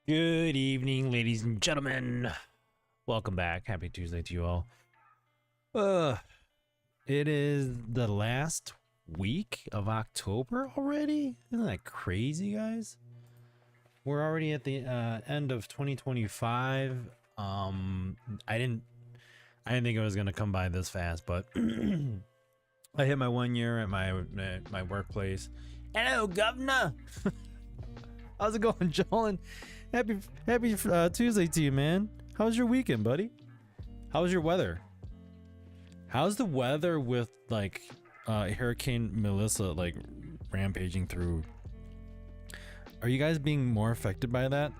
Good evening, ladies and gentlemen. Welcome back. Happy Tuesday to you all. Uh, it is the last week of October already. Isn't that crazy, guys? We're already at the end of 2025. I didn't think it was gonna come by this fast, but I hit my 1 year at my workplace. Hello, governor. How's it going, Jolin? Happy Tuesday to you, man. How was your weekend, buddy? How was your weather? How's the weather with like Hurricane Melissa like rampaging through? Are you guys being more affected by that?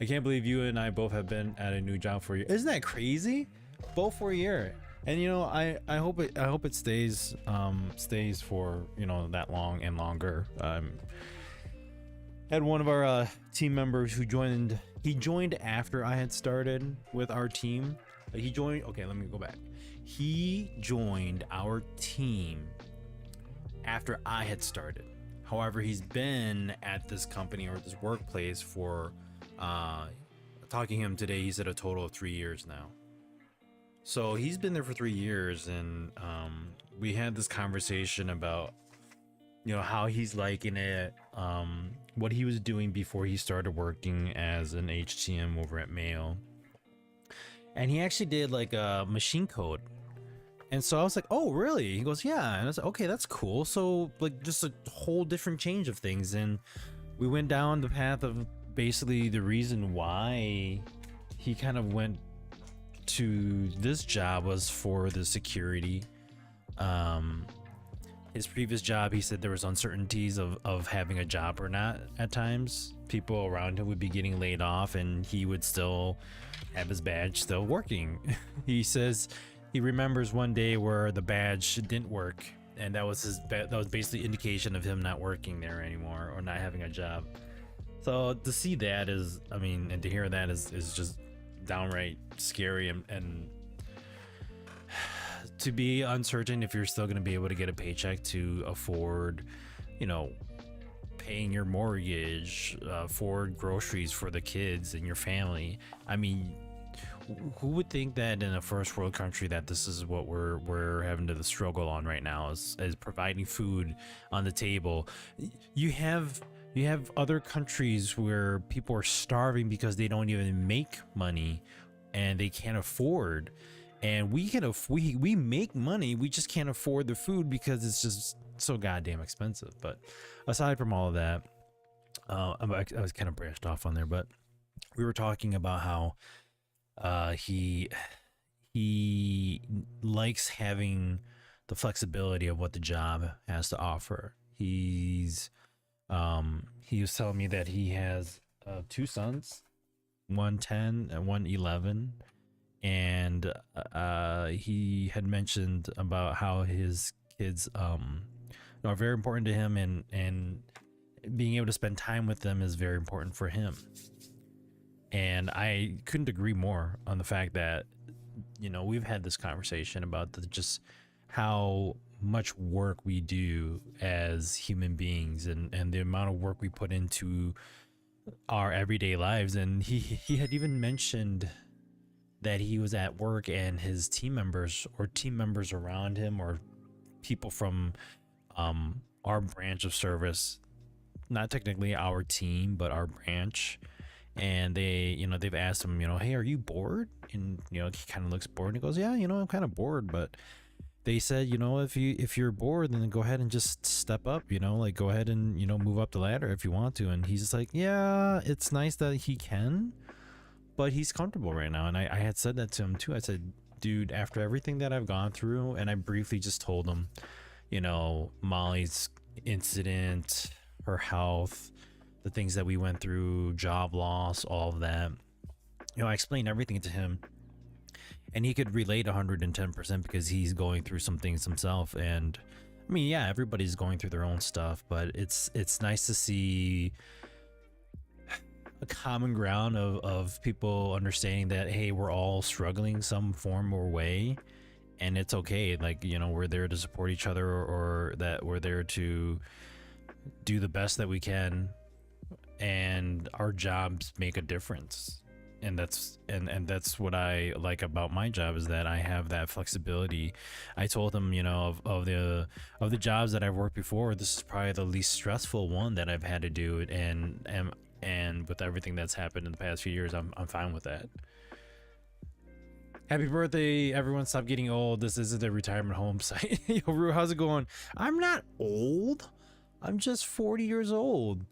I can't believe you and I both have been at a new job for a year. Isn't that crazy? Both for a year. And you know, I hope it stays for, you know, that long and longer. Had one of our team members who joined. He joined after I had started with our team. He joined. Okay, let me go back. He joined our team after I had started. However, he's been at this company or this workplace for talking to him today. He said a total of 3 years now. So he's been there for 3 years, and we had this conversation about, you know, how he's liking it, what he was doing before he started working as an HTM over at Mayo. And he actually did like a machine code. And so I was like, oh, really? He goes, yeah. And I was like, okay, that's cool. So like just a whole different change of things. And we went down the path of basically the reason why he kind of went to this job was for the security. His previous job, he said there was uncertainties of having a job or not at times. People around him would be getting laid off and he would still have his badge still working. He says he remembers one day where the badge didn't work, and that was basically indication of him not working there anymore or not having a job. So to see that is, I mean, and to hear that is just downright scary, and to be uncertain if you're still going to be able to get a paycheck to afford, you know, paying your mortgage, afford groceries for the kids and your family. I mean, who would think that in a first world country that this is what we're having to struggle on right now, is providing food on the table. You have other countries where people are starving because they don't even make money and they can't afford. And we make money, we just can't afford the food because it's just so goddamn expensive. But aside from all of that, I was kind of branched off on there, but we were talking about how he likes having the flexibility of what the job has to offer. He was telling me that he has 2 sons, one 10 and one 11. And he had mentioned about how his kids are very important to him, and being able to spend time with them is very important for him. And I couldn't agree more on the fact that, you know, we've had this conversation about just how much work we do as human beings, and the amount of work we put into our everyday lives. And he had even mentioned that he was at work and his team members around him, or people from our branch of service, not technically our team but our branch, and they've asked him, hey, are you bored? And he kind of looks bored and he goes, yeah, I'm kind of bored. But they said, if you're bored, then go ahead and just step up, like go ahead and move up the ladder if you want to. And he's just like, yeah, it's nice that he can, but he's comfortable right now. And I had said that to him too. I said, dude, after everything that I've gone through, and I briefly just told him, Molly's incident, her health, the things that we went through, job loss, all of that. I explained everything to him, and he could relate 110% because he's going through some things himself. And I mean, yeah, everybody's going through their own stuff, but it's nice to see a common ground of people understanding that, hey, we're all struggling some form or way, and it's okay. Like, we're there to support each other, or that we're there to do the best that we can and our jobs make a difference. And that's what I like about my job, is that I have that flexibility. I told them, you know, of the jobs that I've worked before, this is probably the least stressful one that I've had to do it, and with everything that's happened in the past few years, I'm fine with that. Happy birthday, everyone. Stop getting old. This isn't a retirement home site. Yo, Rue, how's it going? I'm not old. I'm just 40 years old.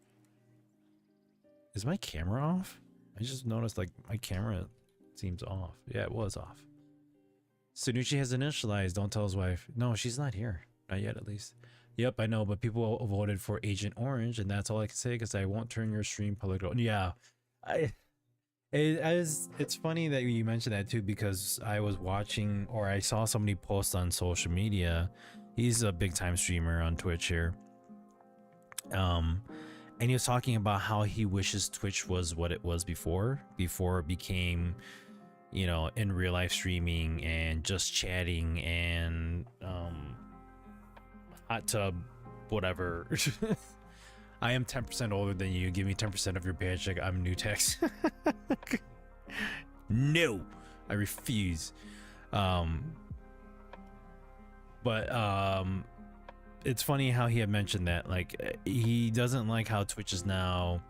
Is my camera off? I just noticed like my camera seems off. Yeah, it was off. Sanucci has initialized. Don't tell his wife. No, she's not here. Not yet, at least. Yep, I know, but people voted for Agent Orange, and that's all I can say, because I won't turn your stream political. Yeah, it's funny that you mentioned that too, because I was watching, or I saw somebody post on social media. He's a big time streamer on Twitch here. And he was talking about how he wishes Twitch was what it was before it became, you know, in real life streaming and just chatting and hot tub, whatever. I am 10% older than you. Give me 10% of your paycheck. I'm new tax. No, I refuse. It's funny how he had mentioned that, like, he doesn't like how Twitch is now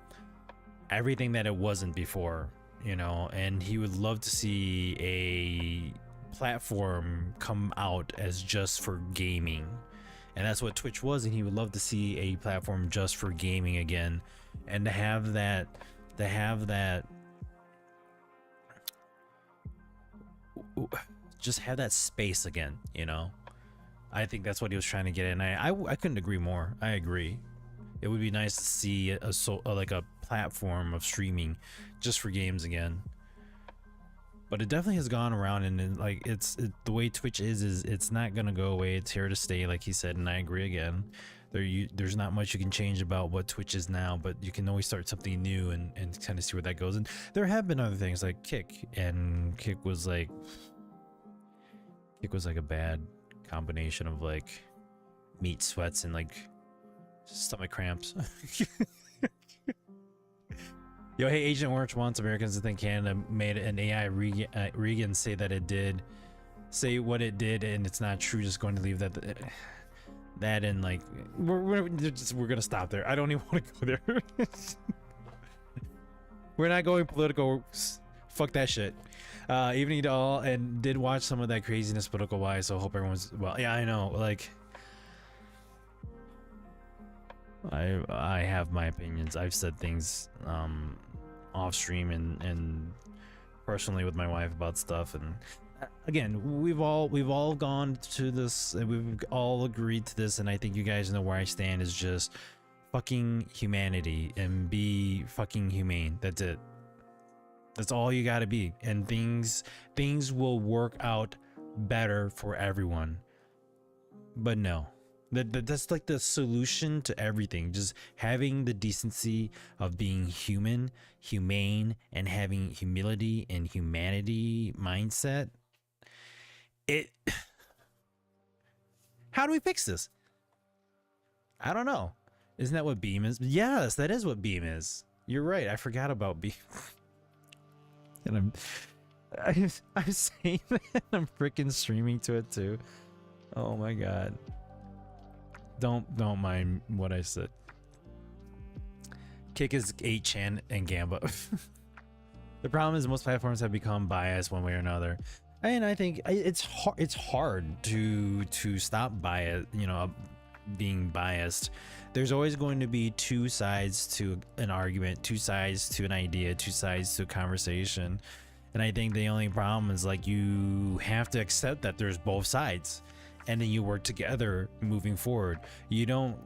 everything that it wasn't before, you know, and he would love to see a platform come out as just for gaming. And that's what Twitch was, and he would love to see a platform just for gaming again, and to have that just have that space again, you know. I think that's what he was trying to get at, and I couldn't agree more. I agree. It would be nice to see like a platform of streaming just for games again. But it definitely has gone around, and like the way Twitch is it's not gonna go away. It's here to stay, like he said, and I agree again. There's not much you can change about what Twitch is now, but you can always start something new and kind of see where that goes. And there have been other things like Kick, and Kick was like a bad combination of like meat sweats and like stomach cramps. Yo, hey, Agent Orange wants Americans to think Canada made an AI. Regan say that it did. Say what it did, and it's not true. Just going to leave that in, like, we're gonna stop there. I don't even want to go there. We're not going political. Fuck that shit. Evening to all, and did watch some of that craziness political wise, so hope everyone's well. Yeah, I know, like, I have my opinions. I've said things off stream and personally with my wife about stuff, and again, we've all gone to this, and we've all agreed to this, and I think you guys know where I stand, is just fucking humanity and be fucking humane. That's it. That's all you gotta be, and things will work out better for everyone. But no, that's like the solution to everything. Just having the decency of being humane, and having humility and humanity mindset. How do we fix this? I don't know. Isn't that what Beam is? Yes, that is what Beam is. You're right. I forgot about Beam. And I'm saying that I'm freaking streaming to it too. Oh my god. Don't mind what I said. Kick is 8chan and Gamba. The problem is most platforms have become biased one way or another, and I think it's hard to stop bias, you know, being biased. There's always going to be two sides to an argument, two sides to an idea, two sides to a conversation. And I think the only problem is, like, you have to accept that there's both sides, and then you work together moving forward. You don't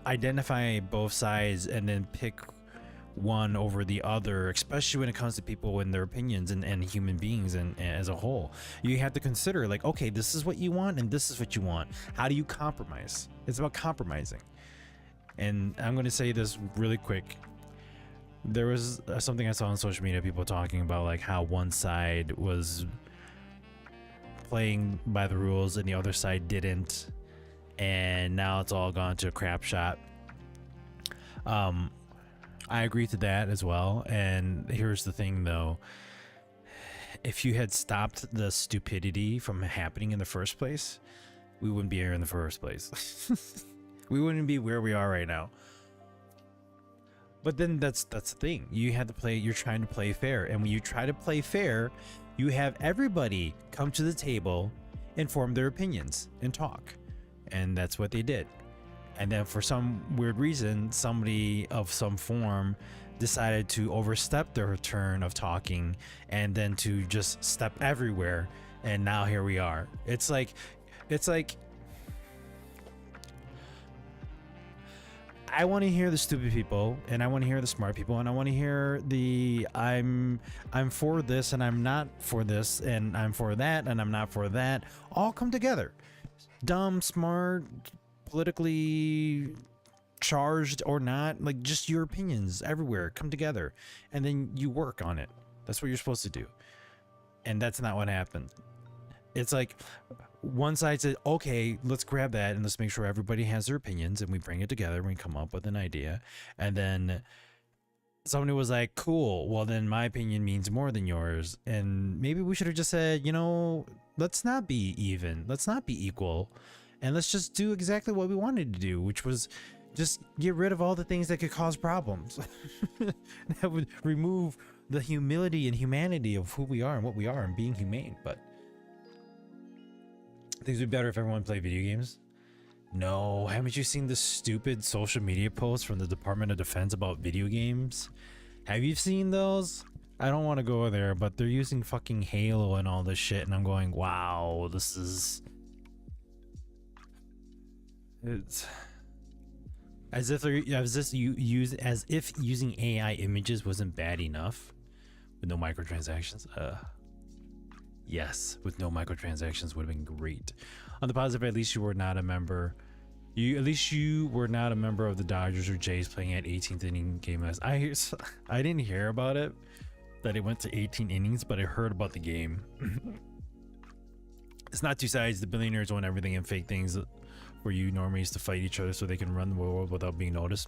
identify both sides and then pick one over the other, especially when it comes to people and their opinions and human beings and as a whole. You have to consider, like, okay, this is what you want and this is what you want. How do you compromise? It's about compromising. And I'm going to say this really quick. There was something I saw on social media, people talking about like how one side was playing by the rules and the other side didn't, and now it's all gone to a crap shot. Um, I agree to that as well. And here's the thing, though: if you had stopped the stupidity from happening in the first place, we wouldn't be here in the first place. We wouldn't be where we are right now. But then that's the thing. You had to play. You're trying to play fair, and when you try to play fair, you have everybody come to the table and form their opinions and talk, and that's what they did. And then for some weird reason, somebody of some form decided to overstep their turn of talking and then to just step everywhere. And now here we are. It's like I want to hear the stupid people, and I want to hear the smart people, and I want to hear the I'm for this and I'm not for this, and I'm for that and I'm not for that, all come together. Dumb, smart, politically charged or not, like just your opinions everywhere come together, and then you work on it. That's what you're supposed to do. And that's not what happened. It's like one side said, okay, let's grab that and let's make sure everybody has their opinions and we bring it together and we come up with an idea. And then somebody was like, cool, well then my opinion means more than yours. And maybe we should have just said, you know, let's not be even, let's not be equal, and let's just do exactly what we wanted to do, which was just get rid of all the things that could cause problems. That would remove the humility and humanity of who we are and what we are and being humane. But things would be better if everyone played video games. No, haven't you seen the stupid social media posts from the Department of Defense about video games? Have you seen those? I don't want to go there, but they're using fucking Halo and all this shit, and I'm going, wow, this is... It's as if using AI images wasn't bad enough with no microtransactions. Yes, with no microtransactions would have been great. On the positive, at least you were not a member. You were not a member of the Dodgers or Jays playing at 18th inning game. I didn't hear about it, that it went to 18 innings, but I heard about the game. It's not two sides. The billionaires own everything and fake things where you normies to fight each other so they can run the world without being noticed.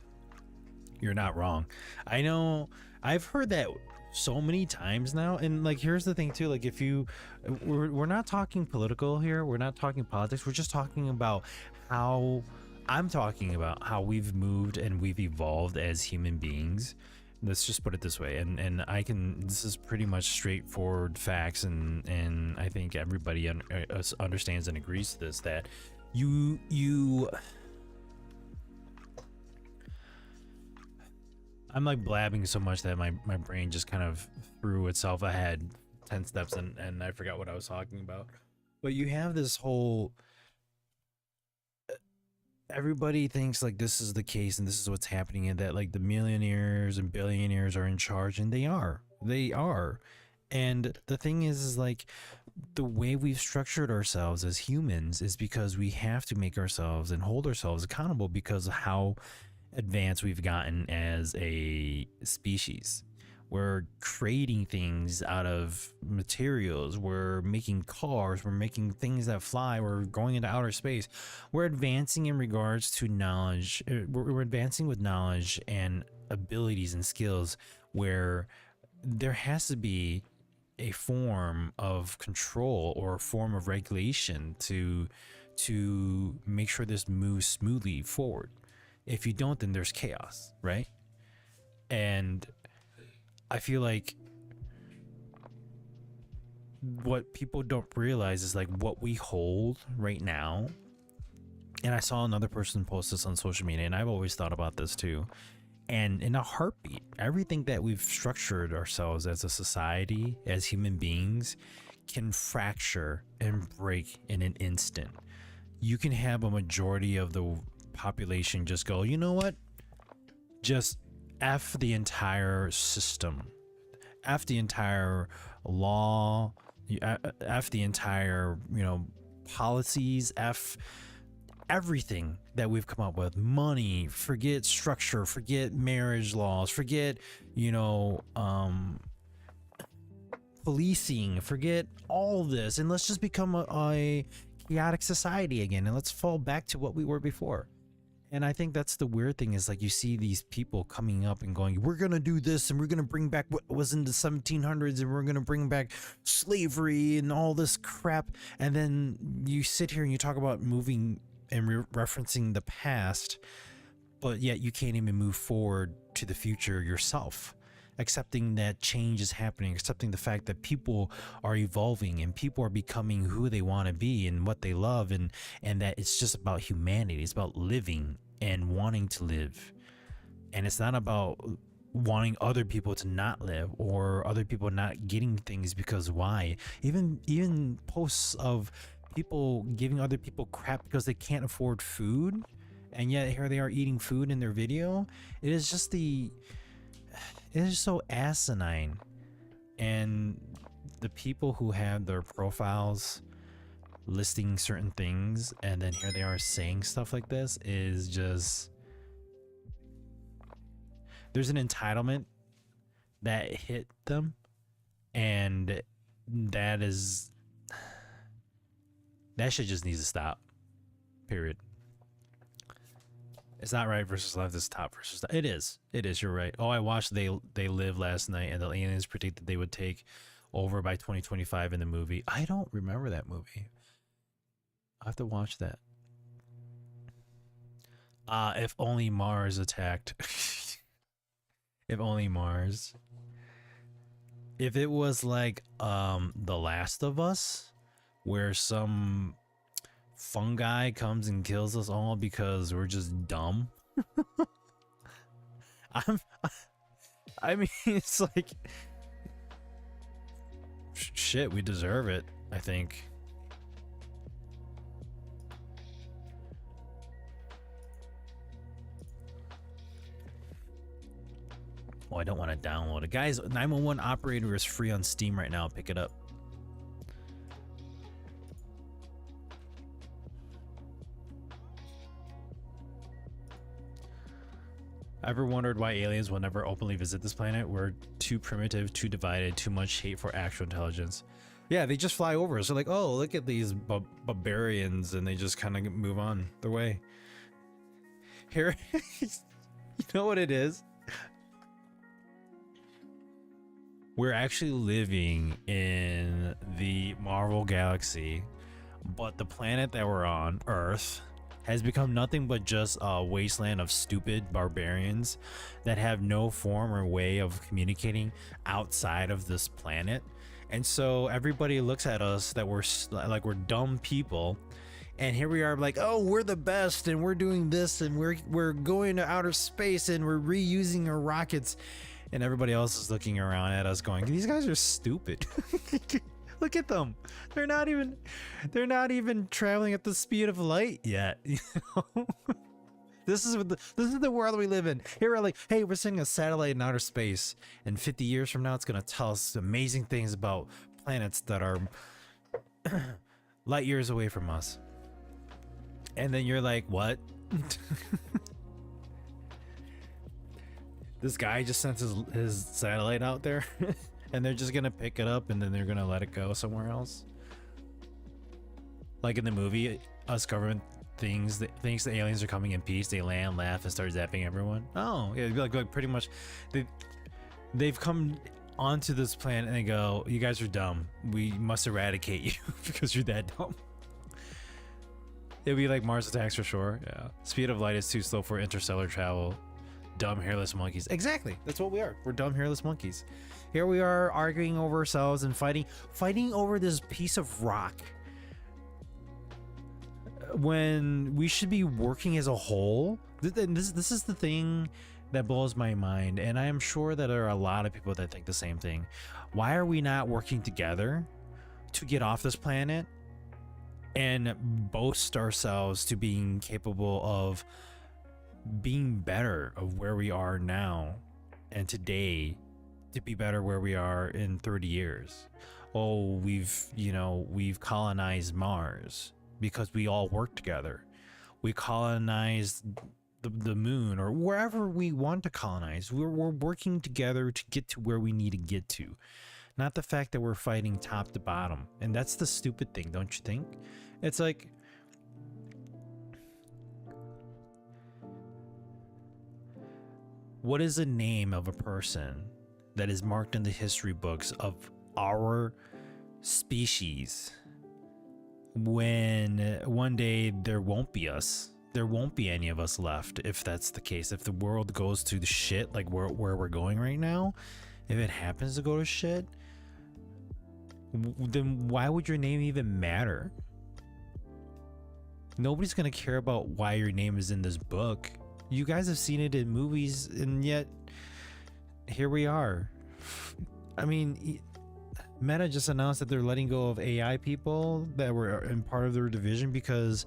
You're not wrong. I know. I've heard that so many times now, and like here's the thing too, like if you we're not talking political here, we're not talking politics, we're just talking about how I'm talking about how we've moved and we've evolved as human beings. Let's just put it this way, and I can, this is pretty much straightforward facts, and I think everybody understands and agrees to this, that you I'm like blabbing so much that my brain just kind of threw itself ahead 10 steps and I forgot what I was talking about. But you have this whole, everybody thinks like this is the case and this is what's happening, and that like the millionaires and billionaires are in charge, and they are. And the thing is like the way we've structured ourselves as humans is because we have to make ourselves and hold ourselves accountable because of how advanced we've gotten as a species. We're creating things out of materials, we're making cars, we're making things that fly, we're going into outer space, we're advancing in regards to knowledge, we're advancing with knowledge and abilities and skills, where there has to be a form of control or a form of regulation to make sure this moves smoothly forward. If you don't, then there's chaos, right? And I feel like what people don't realize is like what we hold right now. And I saw another person post this on social media, and I've always thought about this too. And in a heartbeat, everything that we've structured ourselves as a society, as human beings, can fracture and break in an instant. You can have a majority of the population just go, you know what? Just F the entire system. F the entire law. F the entire, policies. F everything that we've come up with. Money, forget structure, forget marriage laws, forget, policing, forget all this, and let's just become a chaotic society again, and let's fall back to what we were before. And I think that's the weird thing is like you see these people coming up and going, we're going to do this and we're going to bring back what was in the 1700s and we're going to bring back slavery and all this crap. And then you sit here and you talk about moving and referencing the past, but yet you can't even move forward to the future yourself. Accepting that change is happening, accepting the fact that people are evolving and people are becoming who they want to be and what they love, and that it's just about humanity. It's about living and wanting to live, and it's not about wanting other people to not live or other people not getting things because why. Even posts of people giving other people crap because they can't afford food, and yet here they are eating food in their video. It is just so asinine. And the people who have their profiles listing certain things and then here they are saying stuff like this is just, there's an entitlement that hit them, and that shit just needs to stop, period. It's not right versus left, it's top versus top. It is, you're right. Oh, I watched They Live last night, and the aliens predicted they would take over by 2025 in the movie. I don't remember that movie. I have to watch that. If only Mars attacked. If only Mars. If it was like The Last of Us, where some fungi comes and kills us all because we're just dumb. I mean, it's like shit, we deserve it, I think. Oh, I don't want to download it. Guys, 911 Operator is free on Steam right now. Pick it up. Ever wondered why aliens will never openly visit this planet? We're too primitive, too divided, too much hate for actual intelligence. Yeah, they just fly over us. They're like, oh, look at these barbarians, and they just kind of move on their way. Here, you know what it is? We're actually living in the Marvel galaxy, but the planet that we're on, Earth, has become nothing but just a wasteland of stupid barbarians that have no form or way of communicating outside of this planet. And so everybody looks at us that we're like we're dumb people, and here we are like, oh, we're the best and we're doing this and we're going to outer space and we're reusing our rockets, and everybody else is looking around at us going, these guys are stupid. Look at them. They're not even traveling at the speed of light yet. You know? This is the world we live in. Here we're like, hey, we're sending a satellite in outer space, and 50 years from now it's gonna tell us amazing things about planets that are light years away from us. And then you're like, what? This guy just sent his satellite out there. And they're just gonna pick it up and then they're gonna let it go somewhere else. Like in the movie, us government thinks the aliens are coming in peace. They land, laugh, and start zapping everyone. Oh, yeah, like pretty much, they've come onto this planet and they go, "You guys are dumb. We must eradicate you because you're that dumb." It'd be like Mars attacks for sure. Yeah, speed of light is too slow for interstellar travel. Dumb hairless monkeys. Exactly. That's what we are. We're dumb hairless monkeys. Here we are arguing over ourselves and fighting over this piece of rock when we should be working as a whole. This is the thing that blows my mind, and I am sure that there are a lot of people that think the same thing. Why are we not working together to get off this planet and boast ourselves to being capable of being better of where we are now and today to be better where we are in 30 years? Oh, we've colonized Mars because we all work together. We colonized the moon or wherever we want to colonize. We're working together to get to where we need to get to, not the fact that we're fighting top to bottom. And that's the stupid thing, don't you think? It's like, What is the name of a person that is marked in the history books of our species when one day there won't be us? There won't be any of us left if that's the case. If the world goes to the shit like where we're going right now, if it happens to go to shit, then why would your name even matter? Nobody's gonna care about why your name is in this book. You guys have seen it in movies, and yet here we are. I mean, Meta just announced that they're letting go of AI people that were in part of their division because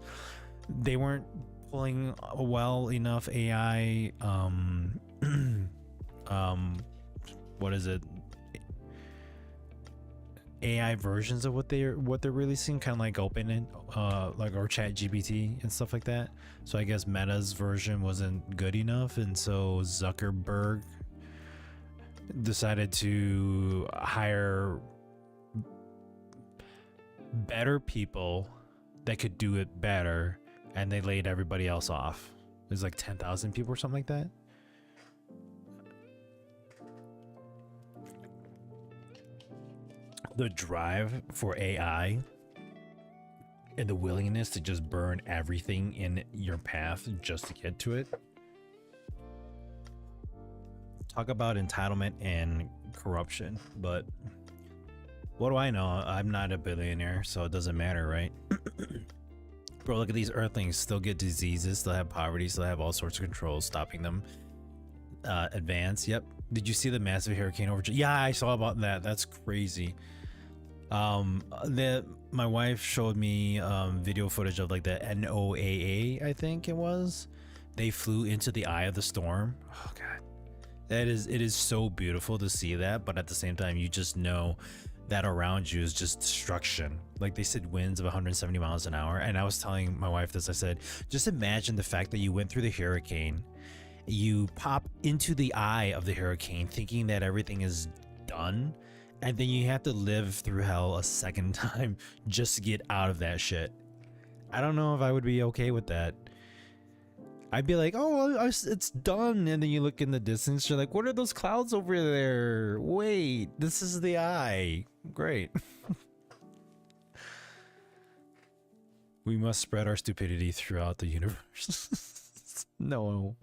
they weren't pulling a well enough AI what is it, AI versions of what they're releasing, kind of like open and like our chat GPT and stuff like that. So I guess Meta's version wasn't good enough, and so Zuckerberg decided to hire better people that could do it better, and they laid everybody else off. There's like 10,000 people or something like that. The drive for AI and the willingness to just burn everything in your path just to get to it. Talk about entitlement and corruption, but what do I know? I'm not a billionaire, so it doesn't matter, right? Bro, look at these earthlings. Still get diseases, still have poverty, still have all sorts of controls stopping them advance. Yep. Did you see the massive hurricane over? Yeah, I saw about that. That's crazy. My wife showed me video footage of like the NOAA, I think it was. They flew into the eye of the storm. Oh god, it is so beautiful to see that, but at the same time you just know that around you is just destruction. Like they said winds of 170 miles an hour, and I was telling my wife this. I said, just imagine the fact that you went through the hurricane, you pop into the eye of the hurricane thinking that everything is done, and then you have to live through hell a second time just to get out of that shit. I don't know if I would be okay with that. I'd be like, oh, it's done. And then you look in the distance, you're like, what are those clouds over there? Wait, this is the eye. Great. We must spread our stupidity throughout the universe. No.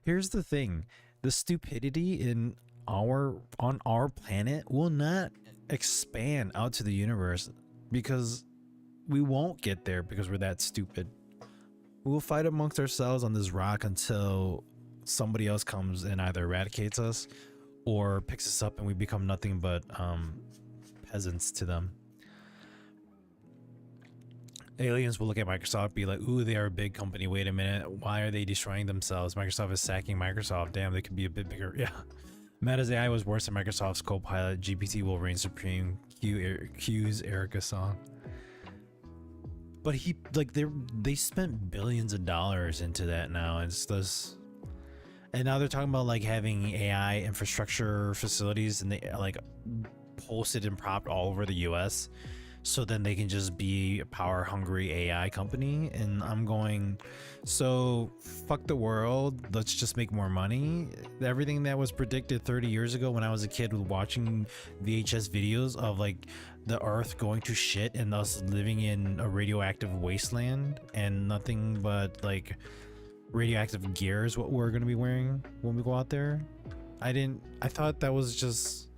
Here's the thing. The stupidity on our planet will not expand out to the universe because we won't get there because we're that stupid. We'll fight amongst ourselves on this rock until somebody else comes and either eradicates us or picks us up and we become nothing but peasants to them. Aliens will look at Microsoft, be like, ooh, they are a big company. Wait a minute. Why are they destroying themselves? Microsoft is sacking Microsoft. Damn, they could be a bit bigger. Yeah. Meta's AI was worse than Microsoft's Copilot. GPT will reign supreme. Q's Erica song. But they spent billions of dollars into that now. It's this, and now they're talking about like having AI infrastructure facilities, and they like posted and propped all over the US, so then they can just be a power hungry AI company. And I'm going, so fuck the world, let's just make more money. Everything that was predicted 30 years ago when I was a kid with watching VHS videos of like the earth going to shit and us living in a radioactive wasteland and nothing but like radioactive gear is what we're going to be wearing when we go out there. I thought that was just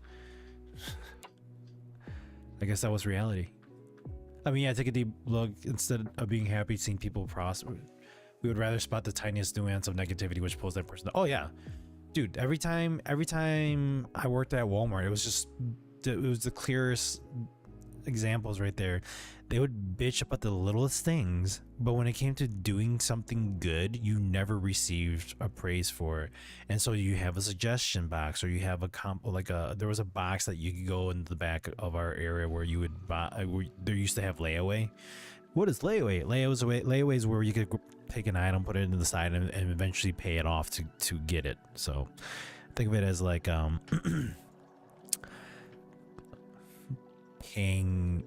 I guess that was reality. I mean, yeah, take a deep look. Instead of being happy seeing people prosper, we would rather spot the tiniest nuance of negativity which pulls that person. Oh yeah, dude, every time I worked at Walmart, it was the clearest examples right there. They would bitch about the littlest things, but when it came to doing something good, you never received a praise for it. And so you have a suggestion box, or you have there was a box that you could go into the back of our area where you would buy, there used to have layaway. What is layaway? Layaway is where you could take an item, put it into the side, and eventually pay it off to get it. So think of it as like paying.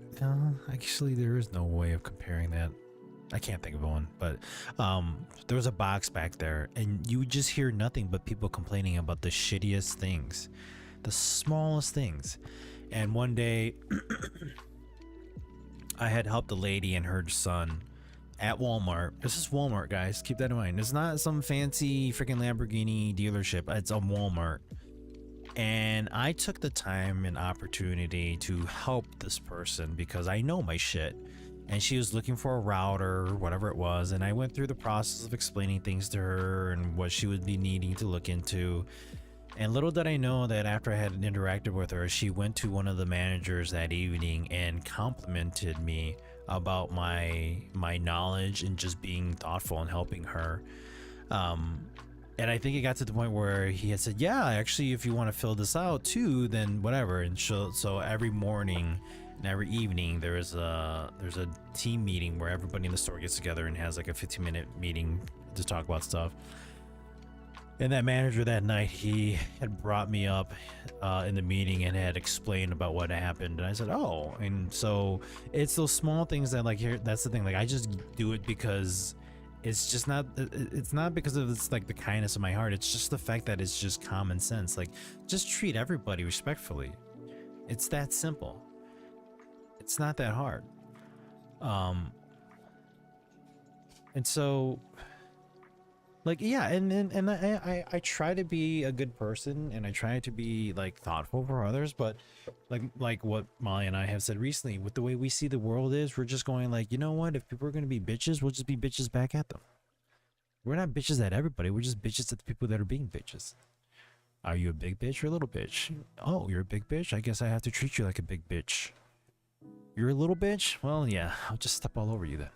Actually, there is no way of comparing that. I can't think of one, but there was a box back there, and you would just hear nothing but people complaining about the shittiest things, the smallest things. And one day, I had helped a lady and her son at Walmart. This is Walmart, guys. Keep that in mind. It's not some fancy freaking Lamborghini dealership. It's a Walmart. And I took the time and opportunity to help this person because I know my shit. And she was looking for a router or whatever it was. And I went through the process of explaining things to her and what she would be needing to look into. And little did I know that after I had interacted with her, she went to one of the managers that evening and complimented me about my knowledge and just being thoughtful and helping her. And I think it got to the point where he had said, yeah, actually, if you want to fill this out too, then whatever. And so every morning and every evening there's a team meeting where everybody in the store gets together and has like a 15-minute meeting to talk about stuff. And that manager that night, he had brought me up in the meeting and had explained about what happened. And I said, oh, and so it's those small things that, like, here, that's the thing. Like, I just do it because it's just not, it's not because of it's like the kindness of my heart. It's just the fact that it's just common sense. Like, just treat everybody respectfully. It's that simple. It's not that hard. And so, like, yeah, and I try to be a good person, and I try to be like thoughtful for others, but like what Molly and I have said recently, with the way we see the world is, we're just going like, you know what, if people are going to be bitches, we'll just be bitches back at them. We're not bitches at everybody, we're just bitches at the people that are being bitches. Are you a big bitch or a little bitch? Oh, you're a big bitch? I guess I have to treat you like a big bitch. You're a little bitch? Well, yeah, I'll just step all over you then.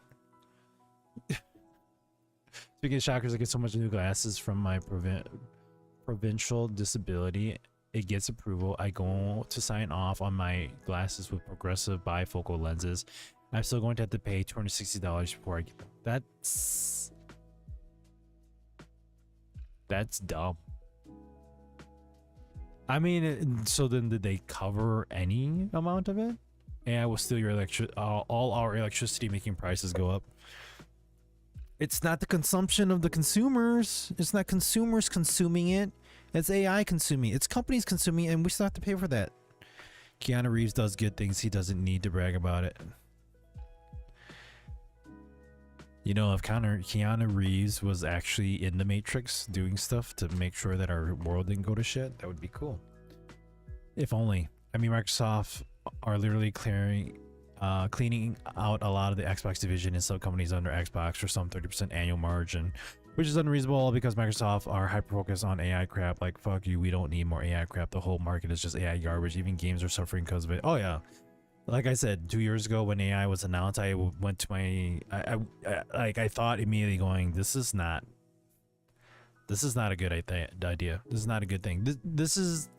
Speaking of shockers, I get so much new glasses from my provincial disability. It gets approval. I go to sign off on my glasses with progressive bifocal lenses. I'm still going to have to pay $260 before I get them. That's dumb. I mean, so then did they cover any amount of it? And will steal your all our electricity, making prices go up. It's not the consumption of the consumers. It's not consumers consuming it. It's AI consuming it. It's companies consuming it, and we still have to pay for that. Keanu Reeves does good things. He doesn't need to brag about it. You know, if Keanu Reeves was actually in the Matrix doing stuff to make sure that our world didn't go to shit, that would be cool. If only. I mean, Microsoft are literally cleaning out a lot of the Xbox division and sub companies under Xbox for some 30% annual margin, which is unreasonable because Microsoft are hyper focused on AI crap. Like, fuck you, we don't need more AI crap. The whole market is just AI garbage. Even games are suffering because of it. Oh yeah, like I said 2 years ago when AI was announced, I went to my I thought immediately going, this is not a good idea. This is not a good thing. This is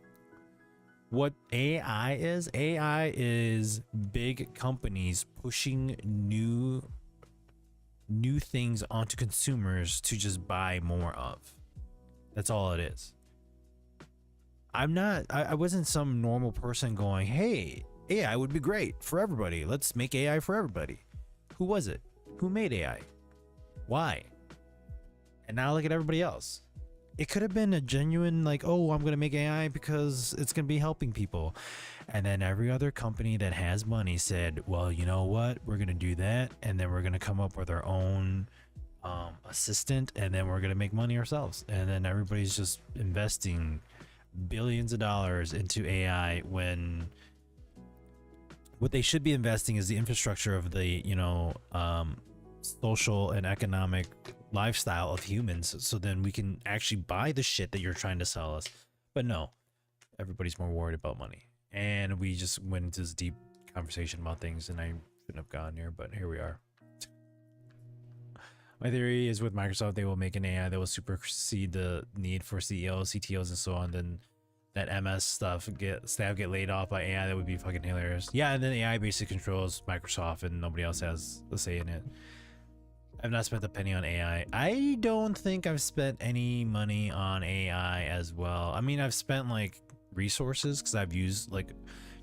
what AI is. AI is big companies pushing new things onto consumers to just buy more of. That's all it is. I wasn't some normal person going, hey, AI would be great for everybody. Let's make AI for everybody. Who was it? Who made AI? Why? And now look at everybody else. It could have been a genuine, like, oh, I'm going to make AI because it's going to be helping people. And then every other company that has money said, well, you know what? We're going to do that. And then we're going to come up with our own assistant. And then we're going to make money ourselves. And then everybody's just investing billions of dollars into AI when what they should be investing is the infrastructure of the, social and economic lifestyle of humans, so then we can actually buy the shit that you're trying to sell us. But no, everybody's more worried about money, and we just went into this deep conversation about things, and I shouldn't have gone here, but here we are. My theory is with Microsoft, they will make an AI that will supersede the need for CEOs, CTOs, and so on. Then that MS staff get laid off by AI. That would be fucking hilarious. Yeah, and then AI basically controls Microsoft, and nobody else has a say in it. I've not spent a penny on AI. I don't think I've spent any money on AI as well. I mean, I've spent like resources because I've used like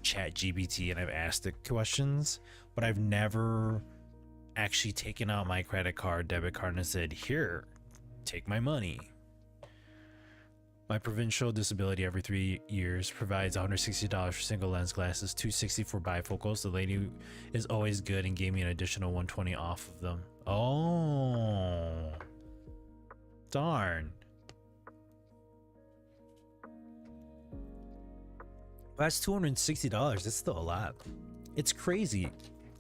ChatGPT and I've asked it questions, but I've never actually taken out my credit card, debit card, and said, "Here, take my money." My provincial disability every 3 years provides $160 for single lens glasses, $260 for bifocals. The lady is always good and gave me an additional $120 off of them. Oh, darn. That's $260. That's still a lot. It's crazy.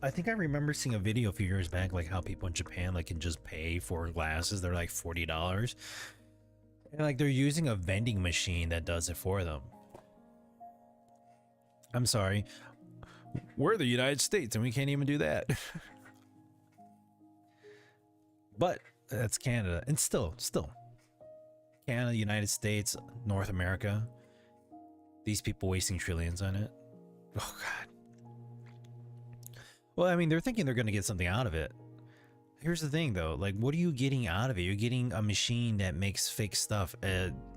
I think I remember seeing a video a few years back, like how people in Japan like can just pay for glasses. They're like $40. And like they're using a vending machine that does it for them. I'm sorry. We're the United States and we can't even do that. But that's Canada. And still. Canada, United States, North America. These people wasting trillions on it. Oh God. Well, I mean, they're thinking they're going to get something out of it. Here's the thing though, like what are you getting out of it? You're getting a machine that makes fake stuff,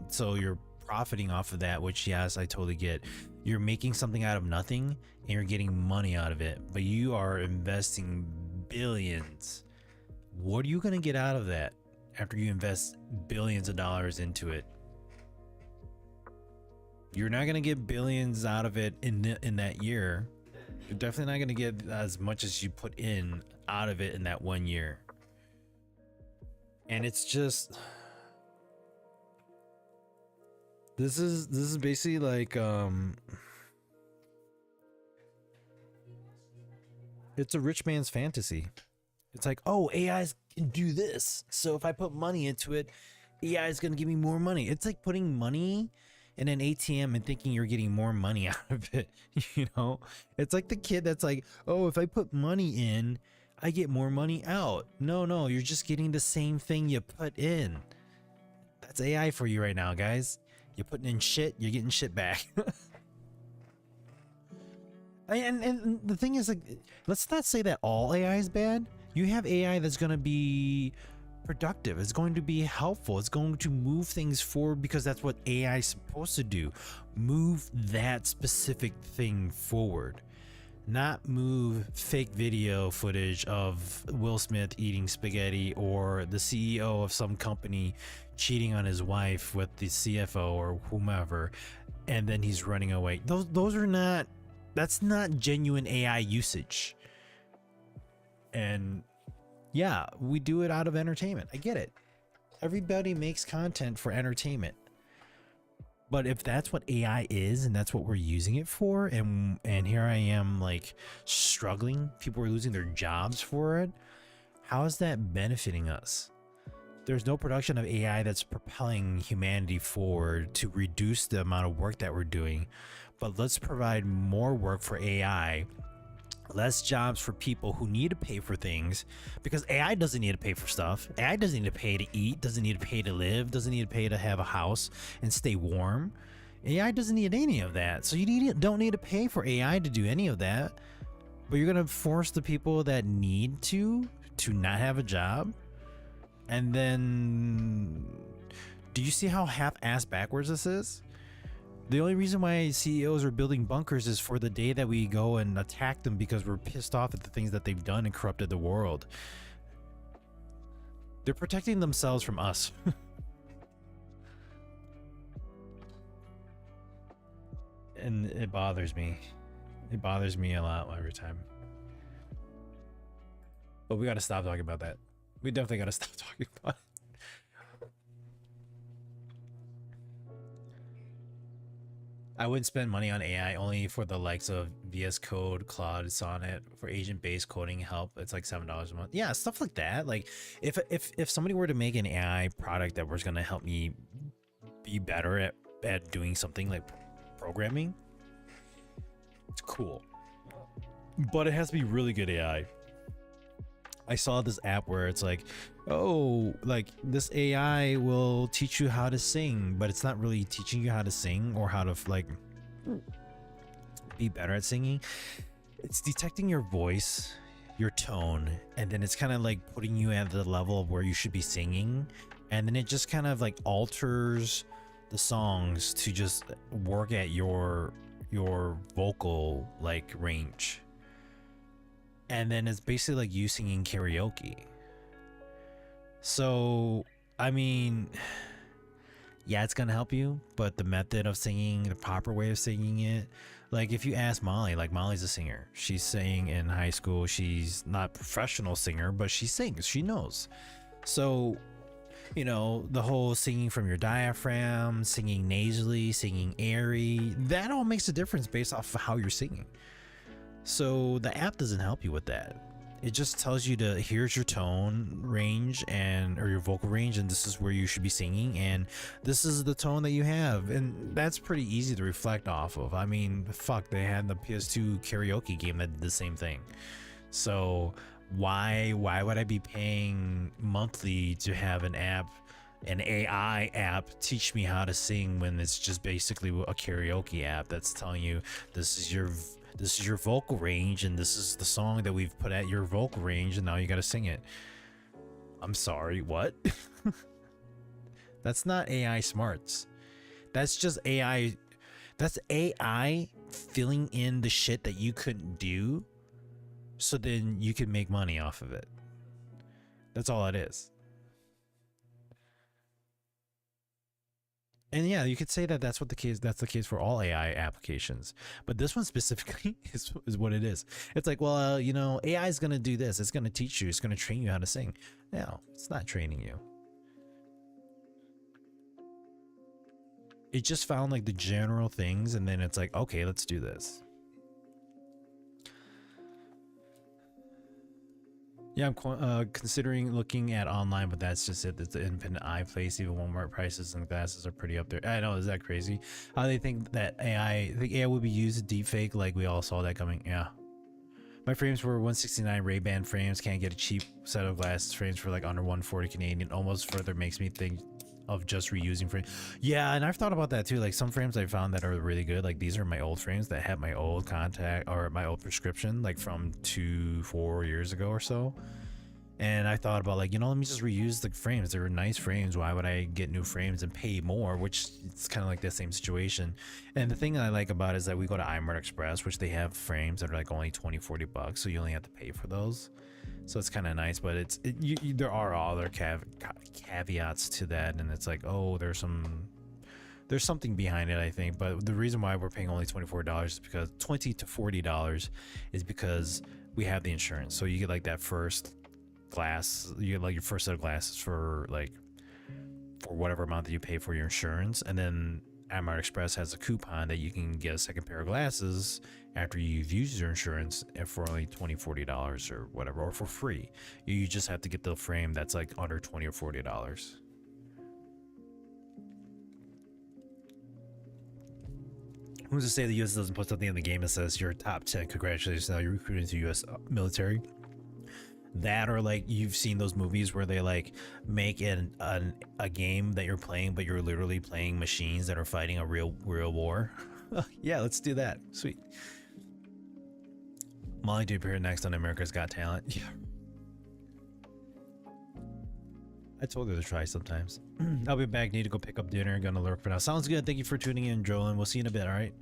so you're profiting off of that, which yes, I totally get. You're making something out of nothing and you're getting money out of it, but you are investing billions. What are you going to get out of that after you invest billions of dollars into it? You're not going to get billions out of it in that year. You're definitely not going to get as much as you put in out of it in that 1 year. And it's just, this is basically like it's a rich man's fantasy. It's like, oh, AI can do this, so if I put money into it, AI is going to give me more money. It's like putting money in an ATM and thinking you're getting more money out of it. You know, it's like the kid that's like, oh, if I put money in, I get more money out. No, you're just getting the same thing you put in. That's AI for you right now, guys. You're putting in shit, you're getting shit back. and the thing is, like, let's not say that all AI is bad. You have AI that's going to be productive. It's going to be helpful. It's going to move things forward because that's what AI is supposed to do. Move that specific thing forward. Not move fake video footage of Will Smith eating spaghetti or the CEO of some company cheating on his wife with the CFO or whomever, and then he's running away. Those are not, that's not genuine AI usage. And yeah, we do it out of entertainment. I get it. Everybody makes content for entertainment. But if that's what AI is and that's what we're using it for, and here I am like struggling, people are losing their jobs for it, how is that benefiting us? There's no production of AI that's propelling humanity forward to reduce the amount of work that we're doing. But let's provide more work for AI, less jobs for people who need to pay for things, because AI doesn't need to pay for stuff. AI doesn't need to pay to eat, doesn't need to pay to live, doesn't need to pay to have a house and stay warm. AI doesn't need any of that. So don't need to pay for AI to do any of that. But you're going to force the people that need to not have a job. And then, do you see how half-ass backwards this is? The only reason why CEOs are building bunkers is for the day that we go and attack them because we're pissed off at the things that they've done and corrupted the world. They're protecting themselves from us. And it bothers me. It bothers me a lot every time. But we gotta stop talking about that. We definitely gotta stop talking about it. I would spend money on AI only for the likes of VS Code, Claude, Sonnet, for agent-based coding help. It's like $7 a month. Yeah, stuff like that. Like if somebody were to make an AI product that was gonna help me be better at doing something like programming, it's cool. But it has to be really good AI. I saw this app where it's like, oh, like this AI will teach you how to sing, but it's not really teaching you how to sing or how to like be better at singing. It's detecting your voice, your tone, and then it's kind of like putting you at the level of where you should be singing, and then it just kind of like alters the songs to just work at your vocal like range. and then it's basically like you singing karaoke. So, I mean, yeah, it's gonna help you, but the method of singing, the proper way of singing it, like if you ask Molly, like Molly's a singer. She's sang in high school. She's not a professional singer, but she sings. She knows. So, you know, the whole singing from your diaphragm, singing nasally, singing airy, that all makes a difference based off of how you're singing. So the app doesn't help you with that. It just tells you to, here's your tone range and or your vocal range, and this is where you should be singing, and this is the tone that you have, and that's pretty easy to reflect off of. I mean, fuck, they had the PS2 karaoke game that did the same thing. So why would I be paying monthly to have an app, an AI app, teach me how to sing when it's just basically a karaoke app that's telling you this is your vocal range and this is the song that we've put at your vocal range and now you got to sing it. I'm sorry, what? That's not AI smarts. That's just AI. That's AI filling in the shit that you couldn't do so then you can make money off of it. That's all it is. And yeah, you could say that that's the case for all AI applications, but this one specifically is what it is. It's like, well, you know, AI is going to do this. It's going to teach you. It's going to train you how to sing. No, it's not training you. It just found like the general things, and then it's like, okay, let's do this. Yeah, I'm considering looking at online, but that's just it. It's the independent eye place. Even Walmart prices and glasses are pretty up there. I know, is that crazy? How they think that AI would be used to deepfake? Like we all saw that coming. Yeah. My frames were 169 Ray-Ban frames. Can't get a cheap set of glasses frames for like under 140 Canadian. Almost further makes me think of just reusing frames. Yeah, and I've thought about that too. Like some frames I found that are really good. Like these are my old frames that had my old contact or my old prescription, like from 4 years ago or so. And I thought about like, you know, let me just reuse the frames. They were nice frames. Why would I get new frames and pay more? Which it's kind of like the same situation. And the thing that I like about it is that we go to iMart Express, which they have frames that are like only 20-40 bucks. So you only have to pay for those. So it's kind of nice, but there are other caveats to that, and it's like, oh, there's something behind it, I think. But the reason why we're paying only $24 is because $20 to $40 is because we have the insurance. So you get like that first glass, you get like your first set of glasses for whatever amount that you pay for your insurance, and then Amart Express has a coupon that you can get a second pair of glasses after you've used your insurance for only $20-$40 or whatever, or for free. You just have to get the frame that's like under $20 or $40. Who's to say the US doesn't put something in the game that says you're top 10, congratulations, now you're recruited to US military? That, or like you've seen those movies where they like make a game that you're playing, but you're literally playing machines that are fighting a real war. Yeah, let's do that. Sweet. Molly to appear next on America's Got Talent. Yeah, I told her to try sometimes. I'll be back. Need to go pick up dinner. Gonna lurk for now. Sounds good. Thank you for tuning in, Joel, and we'll see you in a bit. All right.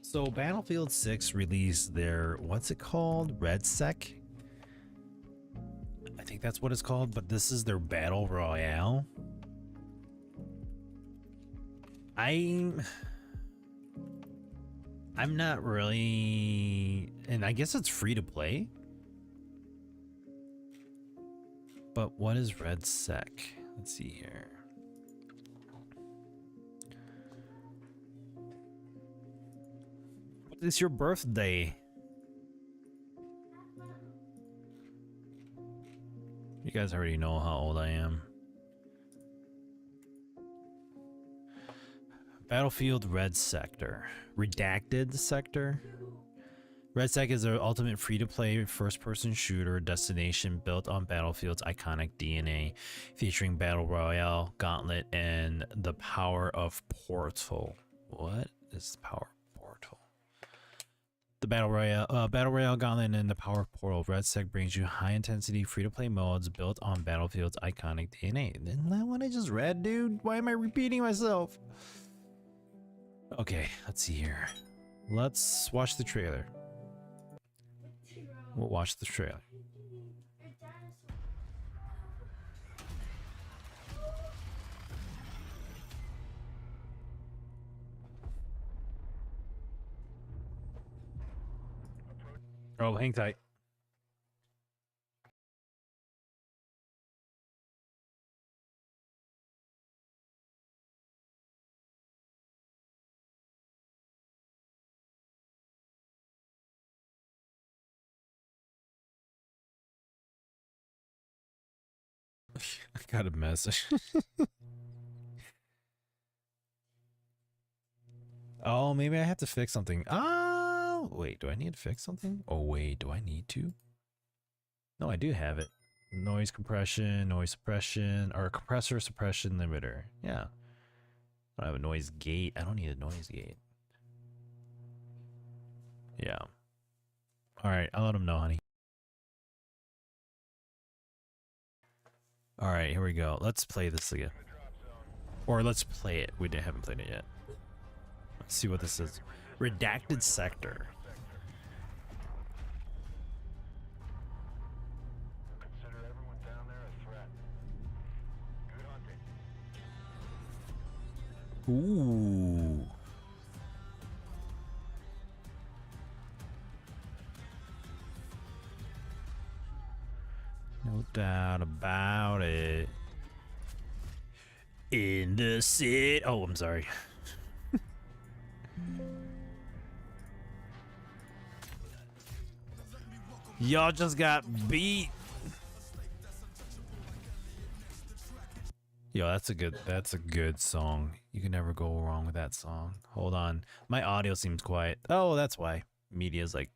So Battlefield 6 released their, what's it called? Red Sec? I think that's what it's called, but this is their Battle Royale. I'm not really, and I guess it's free to play. But what is Red Sec? Let's see here. It's your birthday. You guys already know how old I am. Battlefield Red Sector. Redacted Sector. Red Sec is an ultimate free-to-play first-person shooter destination built on Battlefield's iconic DNA, featuring Battle Royale, Gauntlet, and the Power of Portal. What is the Power of Portal? The Battle Royale Gauntlet and the Power of Portal. Red Sec brings you high-intensity free-to-play modes built on Battlefield's iconic DNA. Isn't that what I just read, dude? Why am I repeating myself? Okay, let's see here. Let's watch the trailer. We'll watch the trailer. Oh, hang tight. I got a message. Oh, maybe I have to fix something. Oh, wait, do I need to fix something? Oh, wait, do I need to? No, I do have it. Noise compression, noise suppression, or compressor suppression limiter. Yeah. I have a noise gate. I don't need a noise gate. Yeah. All right, I'll let him know, honey. All right, here we go. Let's play this again. Or let's play it. We haven't played it yet. Let's see what this is. Redacted sector. Consider everyone down there a threat. Good hunting. Ooh. No doubt about it. In the city. Oh, I'm sorry. Y'all just got beat. Yo, that's a good song. You can never go wrong with that song. Hold on. My audio seems quiet. Oh, that's why. Media's like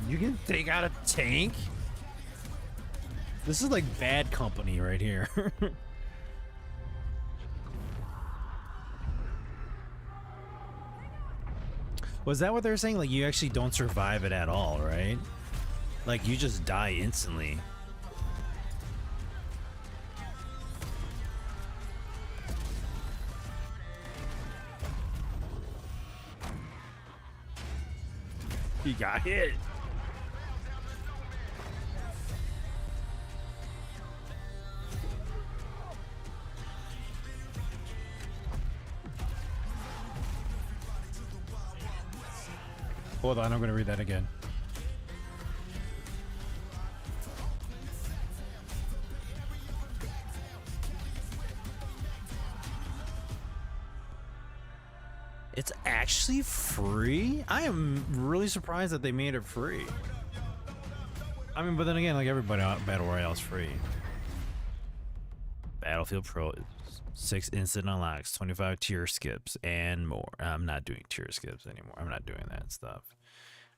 you can take out a tank? This is like Bad Company right here. Was that what they're saying? Like you actually don't survive it at all, right? Like you just die instantly. He got hit. Hold on, I'm gonna read that again. It's actually free? I am really surprised that they made it free. I mean, but then again, like everybody, Battle Royale is free. Battlefield Pro, 6 instant unlocks, 25 tier skips, and more. I'm not doing tier skips anymore. I'm not doing that stuff.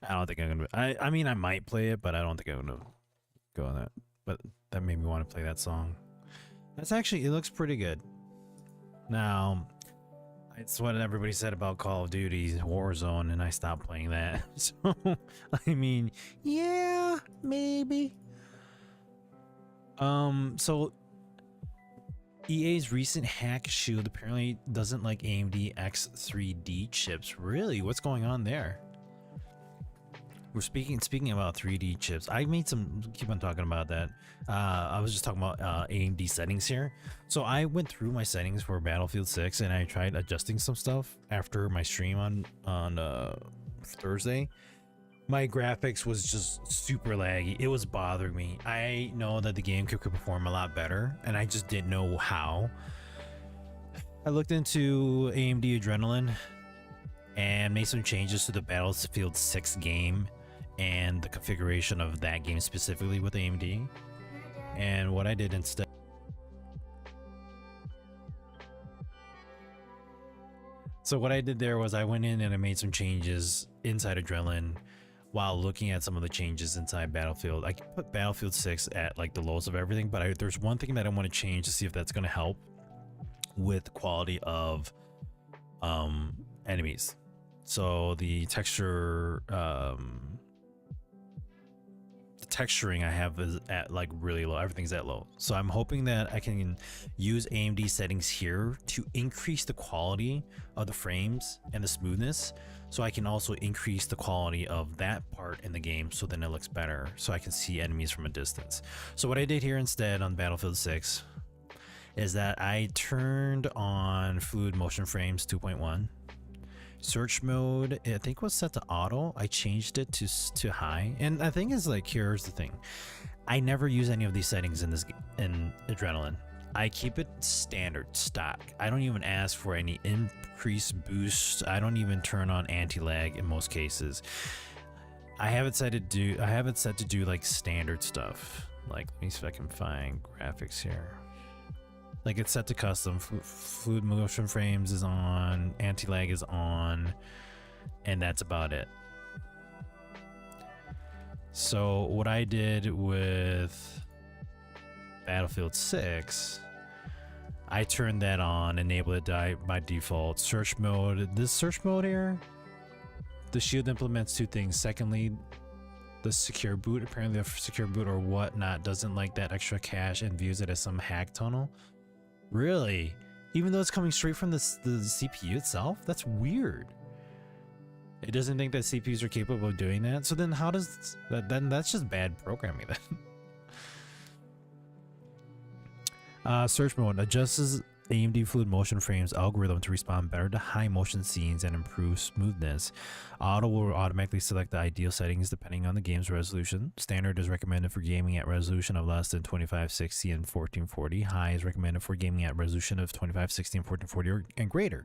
I don't think I'm gonna. I mean, I might play it, but I don't think I'm gonna go on that. But that made me want to play that song. That's actually, it looks pretty good. Now, it's what everybody said about Call of Duty Warzone, and I stopped playing that. So, I mean, yeah, maybe. So EA's recent hack shield apparently doesn't like AMD X3D chips. Really? What's going on there? We're speaking about 3D chips. I made some, keep on talking about that. I was just talking about AMD settings here. So I went through my settings for Battlefield 6 and I tried adjusting some stuff after my stream on Thursday. My graphics was just super laggy. It was bothering me. I know that the game could perform a lot better and I just didn't know how. I looked into AMD Adrenaline and made some changes to the Battlefield 6 game and the configuration of that game specifically with AMD. And what I did instead, so what I did there was I went in and I made some changes inside Adrenaline while looking at some of the changes inside Battlefield. I can put Battlefield 6 at like the lowest of everything, but there's one thing that I want to change to see if that's going to help with the quality of enemies. So the texture, the texturing I have is at like really low. Everything's at low. So I'm hoping that I can use AMD settings here to increase the quality of the frames and the smoothness, so I can also increase the quality of that part in the game, so then it looks better, so I can see enemies from a distance. So what I did here instead on Battlefield 6 is that I turned on fluid motion frames 2.1. Search mode, I think, was set to auto. I changed it to high, and I think is like, here's the thing: I never use any of these settings in in Adrenaline. I keep it standard stock. I don't even ask for any increase boost. I don't even turn on anti-lag in most cases. I have it set to do like standard stuff. Like, let me see if I can find graphics here. Like, it's set to custom. Fluid motion frames is on, anti-lag is on, and that's about it. So what I did with Battlefield 6, I turned that on, enabled it by default. Search mode, this search mode here, the shield implements two things. Secondly, the secure boot, apparently the secure boot or whatnot doesn't like that extra cache and views it as some hack tunnel. Really? Even though it's coming straight from the CPU itself? That's weird. It doesn't think that CPUs are capable of doing that. So then how does that, then that's just bad programming then. Search mode adjusts AMD fluid motion frames algorithm to respond better to high motion scenes and improve smoothness. Auto will automatically select the ideal settings depending on the game's resolution. Standard is recommended for gaming at resolution of less than 2560 and 1440. High is recommended for gaming at resolution of 2560 and 1440 and greater.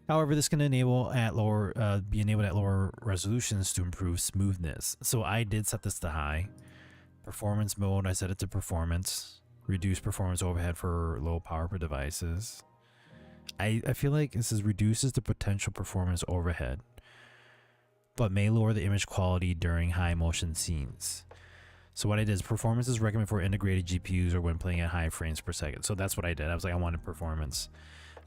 However, this can be enabled at lower resolutions to improve smoothness. So I did set this to high. Performance mode, I set it to performance. Reduce performance overhead for low power per devices. I feel like this reduces the potential performance overhead, but may lower the image quality during high motion scenes. So what I did is performance is recommended for integrated GPUs or when playing at high frames per second. So that's what I did. I was like, I wanted performance.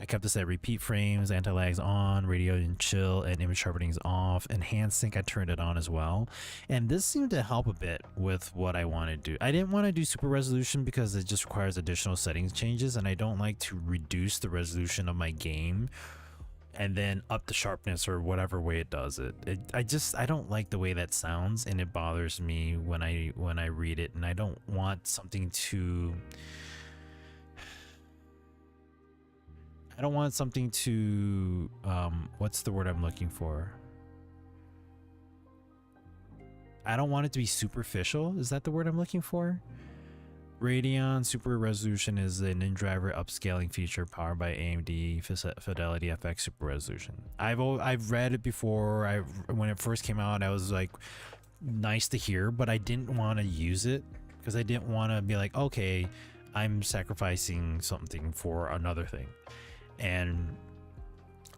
I kept this at repeat frames, anti-lags on, radio and chill, and image sharpening is off. Enhanced sync, I turned it on as well. And this seemed to help a bit with what I want to do. I didn't want to do super resolution because it just requires additional settings changes, and I don't like to reduce the resolution of my game and then up the sharpness or whatever way it does it. I don't like the way that sounds, and it bothers me when I read it, and I don't want something to... I don't want something to, what's the word I'm looking for? I don't want it to be superficial. Is that the word I'm looking for? Radeon Super Resolution is an in-driver upscaling feature powered by AMD Fidelity FX Super Resolution. I've read it before. When it first came out, I was like, nice to hear, but I didn't want to use it because I didn't want to be like, okay, I'm sacrificing something for another thing. And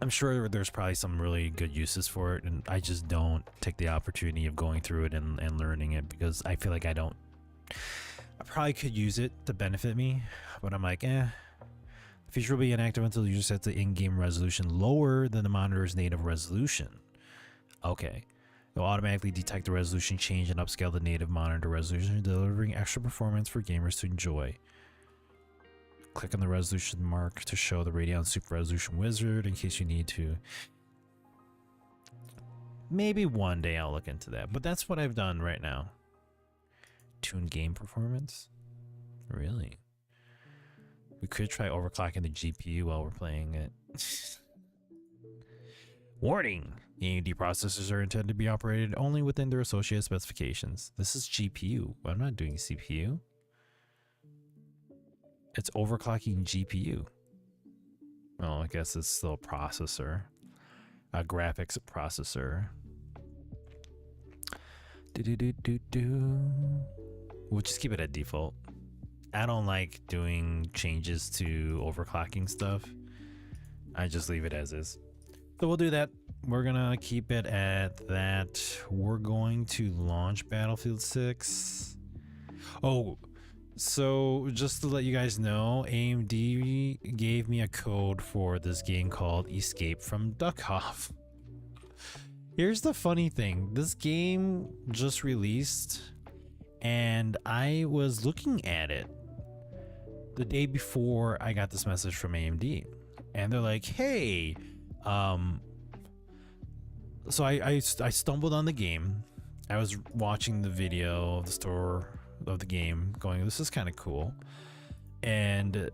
I'm sure there's probably some really good uses for it, and I just don't take the opportunity of going through it and learning it because I feel like I probably could use it to benefit me, but I'm like, The feature will be inactive until the user sets the in-game resolution lower than the monitor's native resolution. Okay. It'll automatically detect the resolution change and upscale the native monitor resolution, delivering extra performance for gamers to enjoy. Click on the resolution mark to show the Radeon Super Resolution wizard in case you need to. Maybe one day I'll look into that, but that's what I've done right now. Tune game performance? Really? We could try overclocking the GPU while we're playing it. Warning! AMD processors are intended to be operated only within their associated specifications. This is GPU. I'm not doing CPU. It's overclocking GPU. Well, I guess it's still a processor. A graphics processor. We'll just keep it at default. I don't like doing changes to overclocking stuff. I just leave it as is. So we'll do that. we're gonna keep it at that. We're going to launch Battlefield 6. Oh, so just to let you guys know, AMD gave me a code for this game called Escape from Duckhoff. Here's the funny thing. This game just released and I was looking at it the day before I got this message from AMD. And they're like, hey, so I stumbled on the game. I was watching the video of the store of the game going, this is kind of cool. And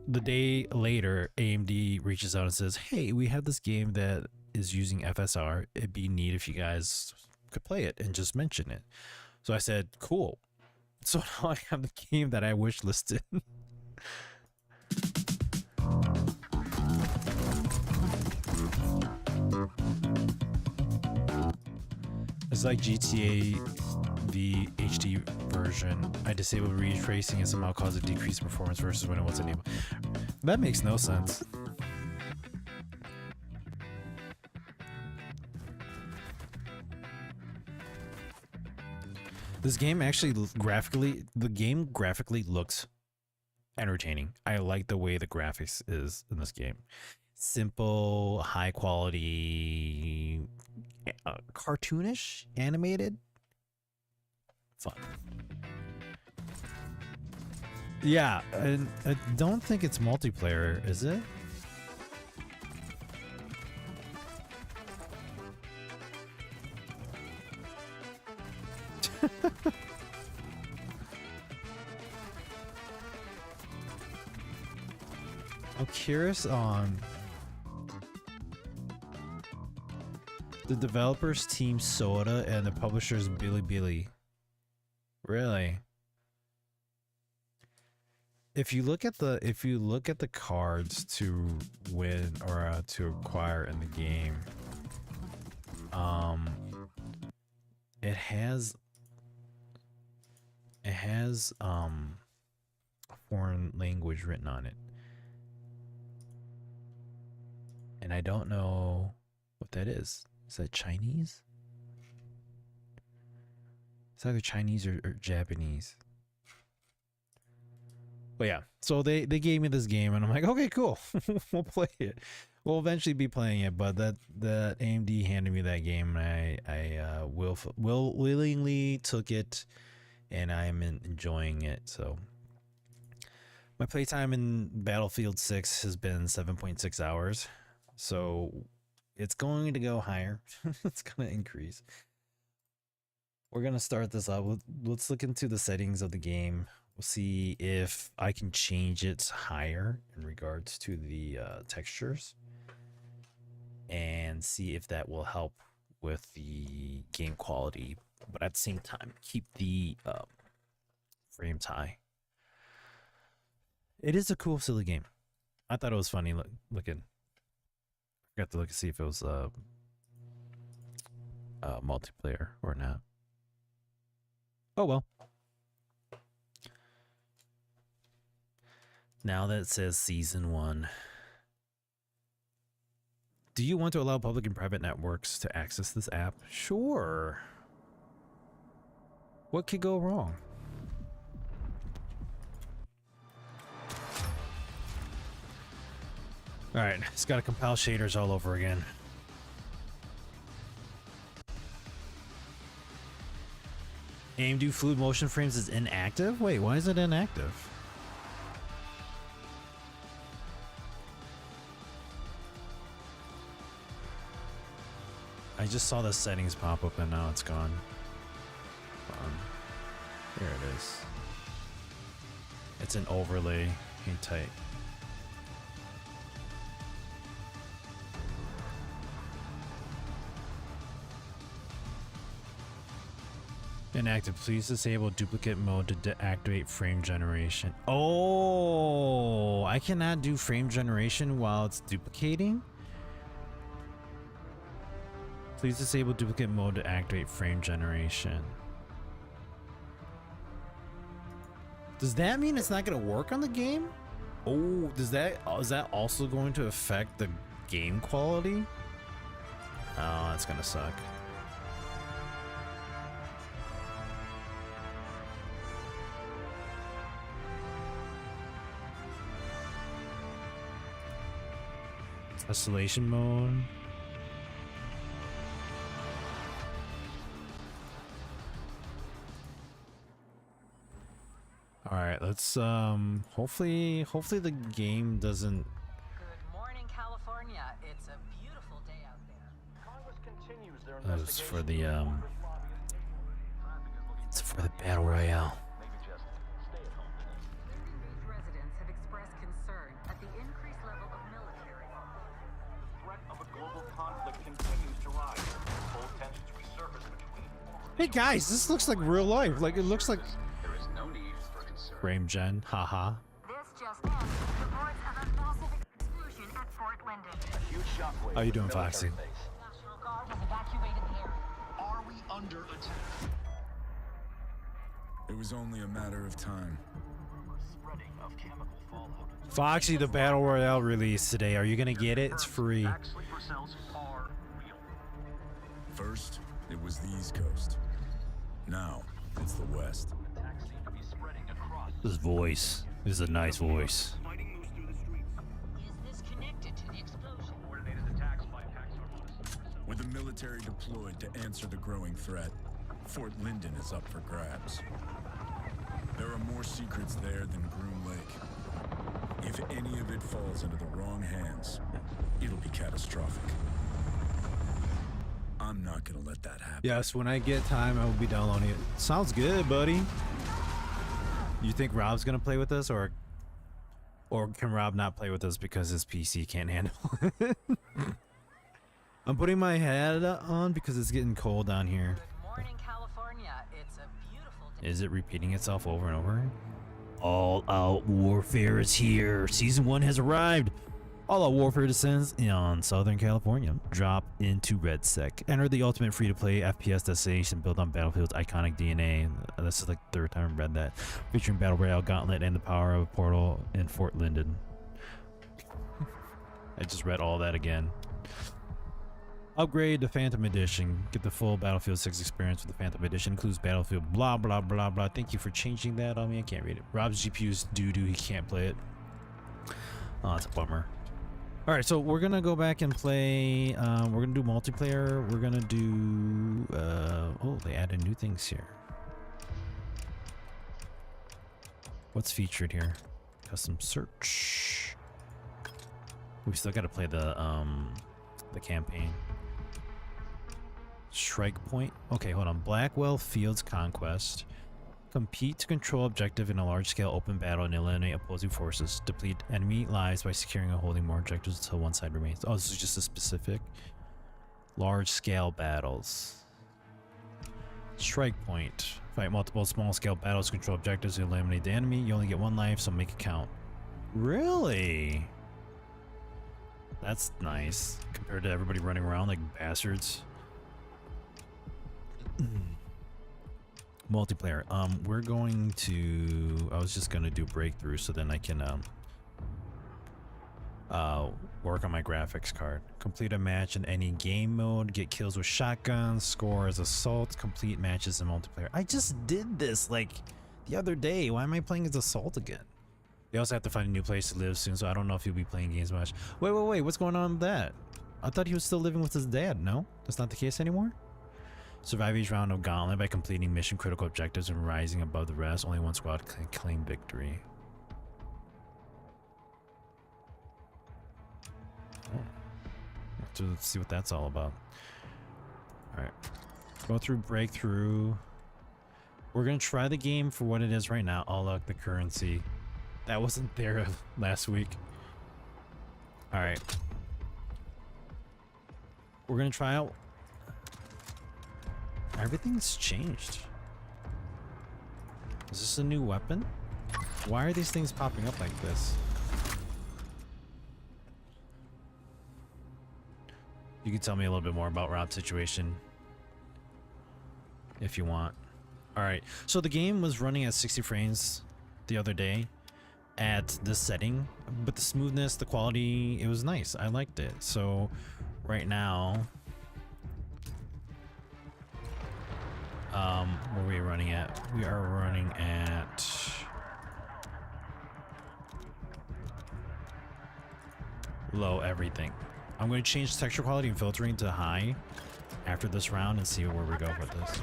the day later, AMD reaches out and says, hey, we have this game that is using FSR. It'd be neat if you guys could play it and just mention it. So I said, cool. So now I have the game that I wish listed. It's like GTA, the HD version. I disabled ray tracing and somehow caused a decrease in performance versus when it was enabled. That makes no sense. This game actually the game graphically looks entertaining. I like the way the graphics is in this game. Simple, high quality, cartoonish, animated, fun. Yeah, and I don't think it's multiplayer, is it? I'm curious on the developers Team Soda and the publishers Bilibili. Really? If you look at the cards to win or to acquire in the game, it has a foreign language written on it. And I don't know what that is. Is that Chinese? It's either Chinese or Japanese. But yeah, so they gave me this game and I'm like, okay, cool. We'll play it. We'll eventually be playing it, but that AMD handed me that game and I willingly took it and I'm enjoying it. So my playtime in Battlefield 6 has been 7.6 hours. So it's going to go higher. It's going to increase. We're going to start this up. Let's look into the settings of the game. We'll see if I can change it higher in regards to the textures and see if that will help with the game quality, but at the same time keep the frames high. It is a cool, silly game. I thought it was funny looking. Got to look and see if it was multiplayer or not. Oh well. Now that it says season 1. Do you want to allow public and private networks to access this app? Sure. What could go wrong? Alright, it's got to compile shaders all over again. AMD Fluid Motion Frames is inactive? Wait, why is it inactive? I just saw the settings pop up and now it's gone. There it is. It's an overlay. Hang tight. Inactive. Please disable duplicate mode to deactivate frame generation. Oh, I cannot do frame generation while it's duplicating? Please disable duplicate mode to activate frame generation. Does that mean it's not going to work on the game? Oh, is that also going to affect the game quality? Oh, that's gonna suck. Isolation mode. All right, let's hopefully the game doesn't. Good morning, California. It's a beautiful day out there. Congress continues their That's for the investigation. it's for the battle royale. Maybe just stay at home today. These residents have expressed concern at the increased level of military. The threat of a global conflict continues to rise. Cold tensions resurface between. Hey guys, this looks like real life. Like it looks like There is no need for concern. Frame Gen. Haha. This just in. Reports of a massive explosion at Fort Linden. A huge shockwave. How you to the doing, Foxy? military base. National Guard has evacuated the area. Are we under attack? It was only a matter of time. Spreading of chemical fallout. Foxy, the battle royale release today. Are you gonna get it? It's free. Attack sleeper cells are real. First, it was the East Coast. Now, it's the West. Attacks seem to be spreading across. This voice is a nice voice. Fighting moves through the streets. Is this connected to the explosion? Coordinated attacks by packs are on. With the military deployed to answer the growing threat, Fort Linden is up for grabs. There are more secrets there than Groom Lake. If any of it falls into the wrong hands, it'll be catastrophic. I'm not gonna let that happen. Yes, when I get time, I will be downloading it. Sounds good, buddy. You think Rob's gonna play with us, or can Rob not play with us because his PC can't handle it? I'm putting my head on because it's getting cold down here. Good morning, California. It's a beautiful day. Is it repeating itself over and over? All Out Warfare is here. Season 1 has arrived. All Out Warfare descends on Southern California. Drop into RedSec. Enter the ultimate free-to-play FPS destination built on Battlefield's iconic DNA. This is like the third time I've read that. Featuring Battle Royale Gauntlet and the power of a portal in Fort Linden. I just read all that again. Upgrade the Phantom Edition. Get the full Battlefield 6 experience with the Phantom Edition. Includes Battlefield blah blah blah blah. Thank you for changing that on me. I can't read it. Rob's GPU's doo-doo. He can't play it. Oh, that's a bummer. Alright, so we're gonna go back and play. We're gonna do multiplayer. We're gonna do oh, they added new things here. What's featured here? Custom search. We still gotta play the campaign. Strike point. Okay, hold on. Blackwell Fields Conquest. Compete to control objective in a large-scale open battle and eliminate opposing forces. Deplete enemy lives by securing and holding more objectives until one side remains. Oh, this is just a specific large-scale battles. Strike point. Fight multiple small-scale battles, control objectives, and eliminate the enemy. You only get one life, so make it count. Really? That's nice compared to everybody running around like bastards. Multiplayer. We're going to. I was just gonna do breakthrough so then I can work on my graphics card. Complete a match in any game mode. Get kills with shotguns. Score as assault. Complete matches in multiplayer. I just did this like the other day. Why am I playing as assault again? They also have to find a new place to live soon, so I don't know if he'll be playing games much. Wait, what's going on with that? I thought he was still living with his dad. No? That's not the case anymore? Survive each round of Gauntlet by completing mission critical objectives and rising above the rest. Only one squad can claim victory. Oh. So let's see what that's all about. Alright. Go through breakthrough. We're going to try the game for what it is right now. All out the currency. That wasn't there last week. Alright. We're gonna try out. Everything's changed. Is this a new weapon? Why are these things popping up like this? You can tell me a little bit more about Rob's situation if you want. Alright, so the game was running at 60 frames the other day at this setting, but the smoothness, the quality, it was nice. I liked it. So right now What are we running at? We are running at low everything. I'm going to change texture quality and filtering to high after this round and see where we go with this.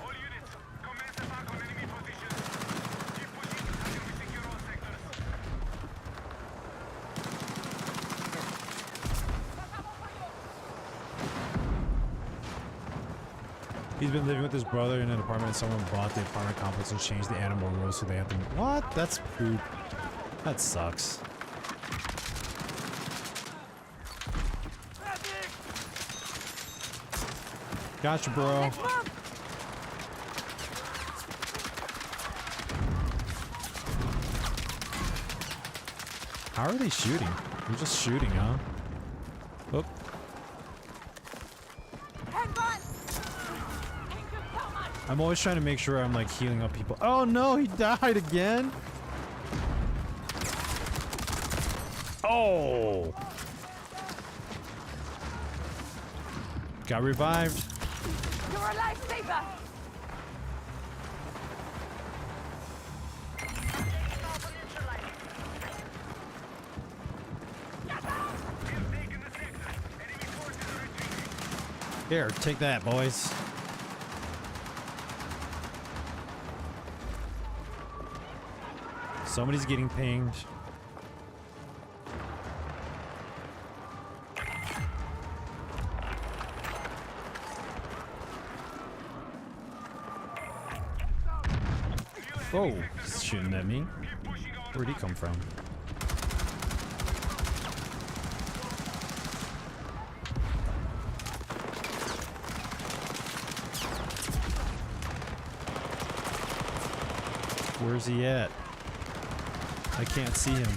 All units, commence attack on enemy positions. Keep pushing until we secure all sectors. He's been living with his brother in an apartment. Someone bought the apartment complex and changed the animal rules so they have to... What? That's poop. That sucks. Gotcha, bro. How are they shooting? They're just shooting, huh? Oop. I'm always trying to make sure I'm like healing up people. Oh no, he died again. Oh. Got revived. You're a lifesaver! Here, take that, boys. Somebody's getting pinged. Oh, he's shooting at me. Where'd he come from? Where's he at? I can't see him.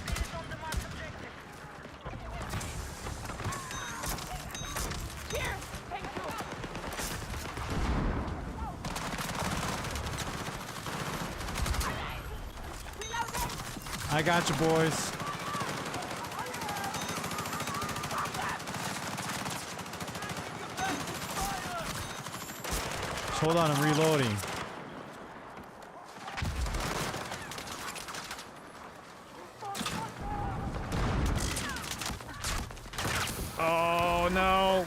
Here! Thank you! I got you, boys. Just hold on, I'm reloading. Oh no!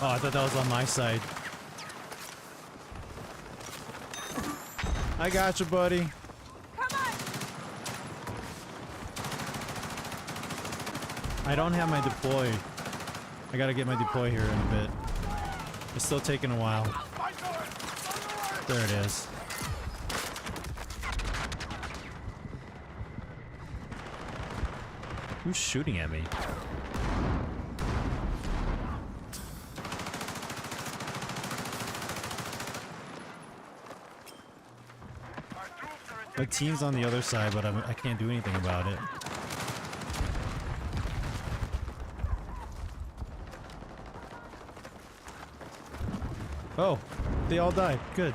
Oh, I thought that was on my side. I got you, buddy. Come on! I don't have my deploy. I gotta get my deploy here in a bit. It's still taking a while. There it is. Who's shooting at me? My team's on the other side, but I can't do anything about it. Oh, they all died. Good.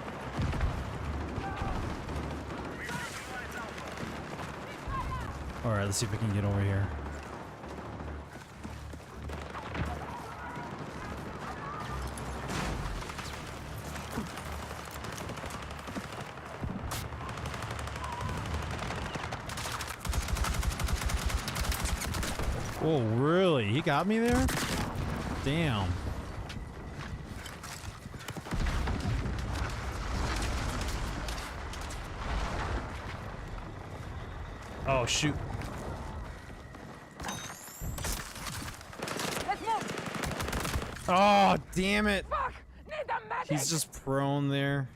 Alright, let's see if we can get over here. Oh, really? He got me there? Damn. Oh, shoot. Let's move! Oh, damn it. Fuck! Need a medic! He's just prone there.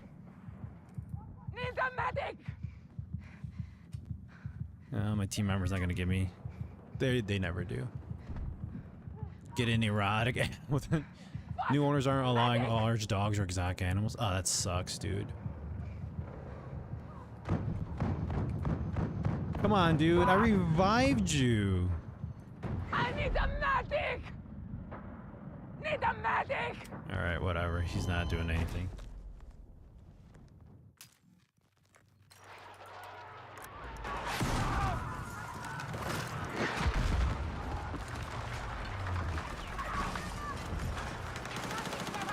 Need a medic! My team member's not gonna get me. They never do. Get any rod again with it. New owners aren't allowing large dogs or exotic animals. Oh, that sucks, dude. Come on, dude. I revived you. I need a medic! Need a medic! Alright, whatever. He's not doing anything.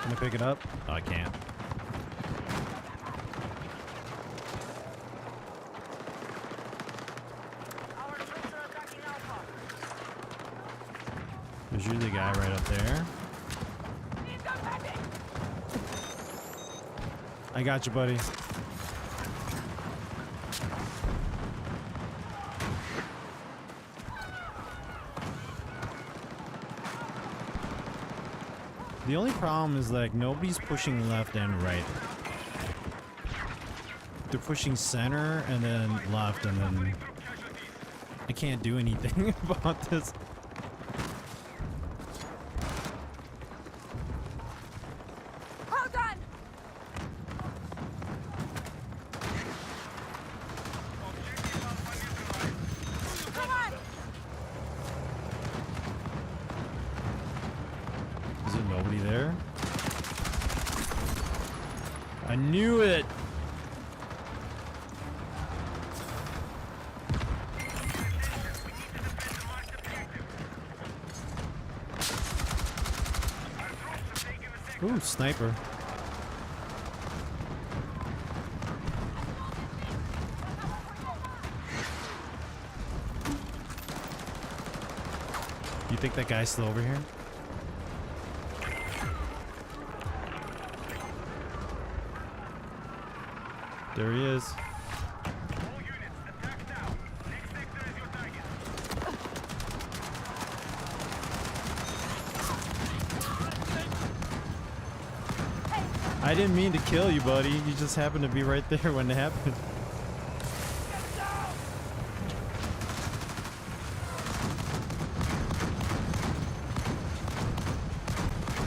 Can I pick it up? Oh, I can't. There's usually a guy right up there. I got you, buddy. The only problem is like nobody's pushing left and right. They're pushing center and then left, and then I can't do anything about this. Hold on! Come on! Is there nobody there? I knew it! Ooh, sniper. You think that guy's still over here? There he is. I didn't mean to kill you, buddy. You just happened to be right there when it happened.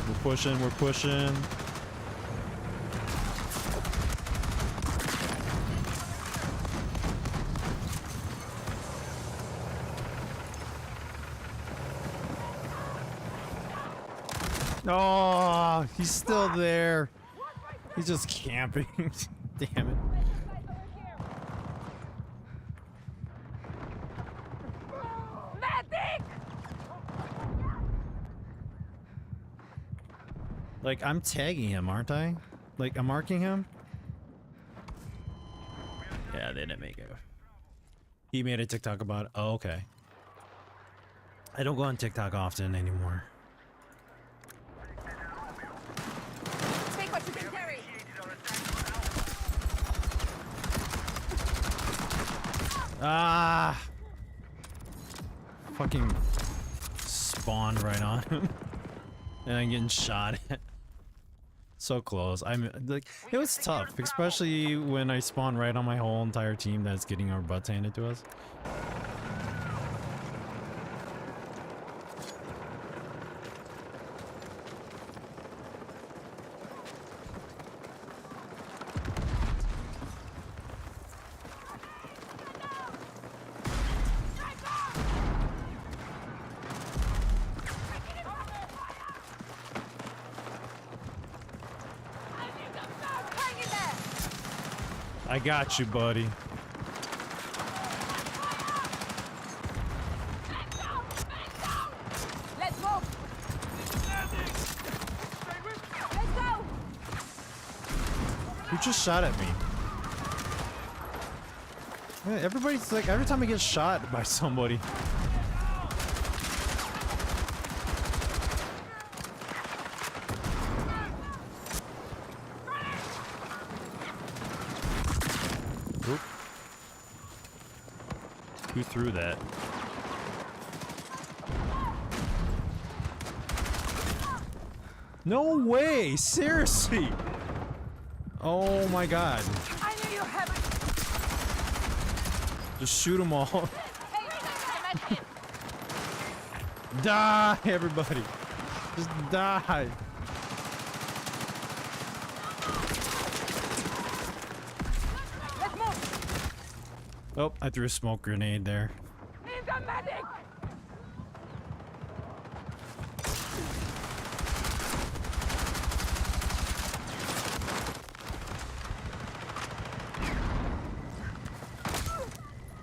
We're pushing, we're pushing. Oh, he's still there. He's just camping. Damn it. Medic! Like, I'm tagging him, aren't I? Like, I'm marking him? Yeah, they didn't make it. He made a TikTok about it. Oh, okay. I don't go on TikTok often anymore. Take what you can carry! Ah! Fucking spawned right on him. And I'm getting shot at. So close. I'm like, it was tough, especially when I spawned right on my whole entire team that's getting our butts handed to us. Hang in there! I got you, buddy. Let's go! Let's go! Who just shot at me? Yeah, everybody's like, every time I get shot by somebody. Oop. Who threw that? No way! Seriously! Oh my god. I knew you had Just shoot them all. Hey, Die, everybody. Just die. let's move! Oh, I threw a smoke grenade there. Need a medic!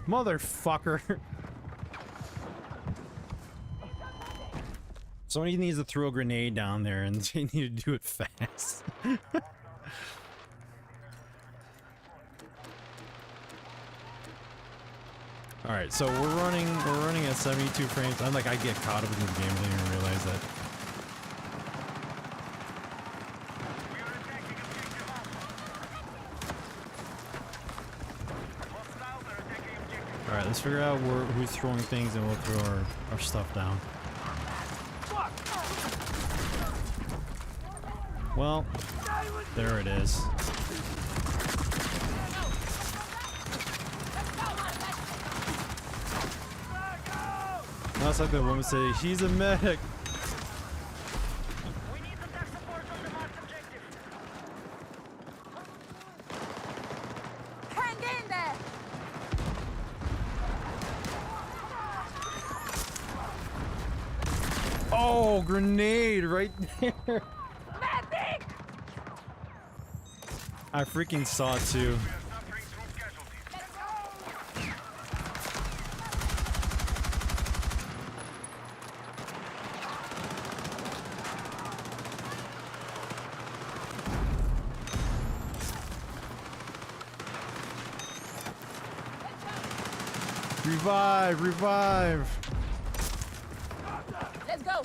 Motherfucker. Somebody needs to throw a grenade down there, and they need to do it fast. All right, so we're running at 72 frames. I'm like, I get caught up in the game, I didn't even realize that. All right, let's figure out who's throwing things, and we'll throw our stuff down. Well, there it is. That's like the woman say, she's a medic. We need the tech support on the marked objective. Hang in there. Oh, grenade right there. Medic! I freaking saw it too. Revive, revive. Let's go.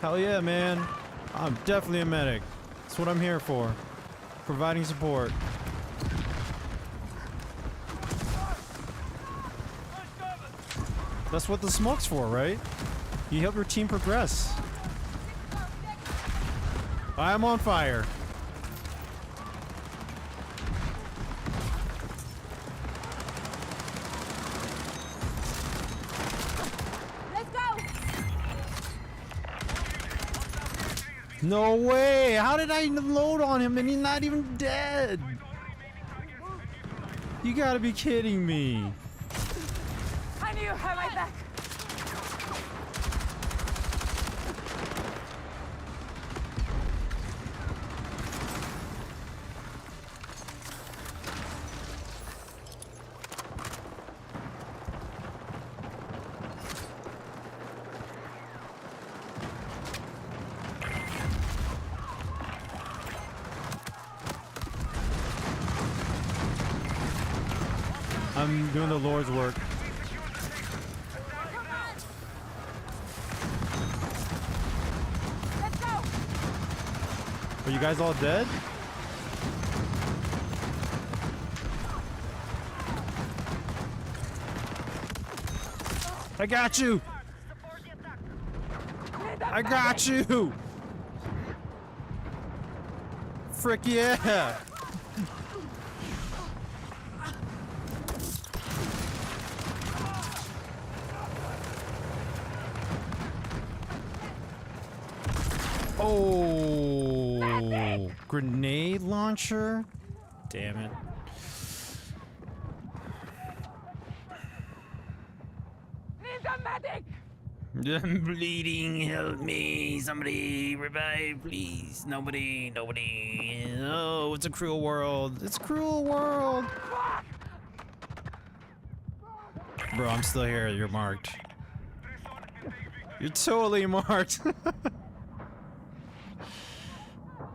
Hell yeah, man. I'm definitely a medic. That's what I'm here for. Providing support. That's what the smoke's for, right? You help your team progress. I'm on fire. Let's go. No way! How did I load on him and he's not even dead? You gotta be kidding me. I knew you had my back. I'm doing the Lord's work. Let's go. Are you guys all dead? I got you! I got you! Frick yeah! Oh, grenade launcher? Damn it. Need a medic. I'm bleeding, help me. Somebody revive, please. Nobody. Oh, it's a cruel world. It's a cruel world. Bro, I'm still here. You're marked. You're totally marked.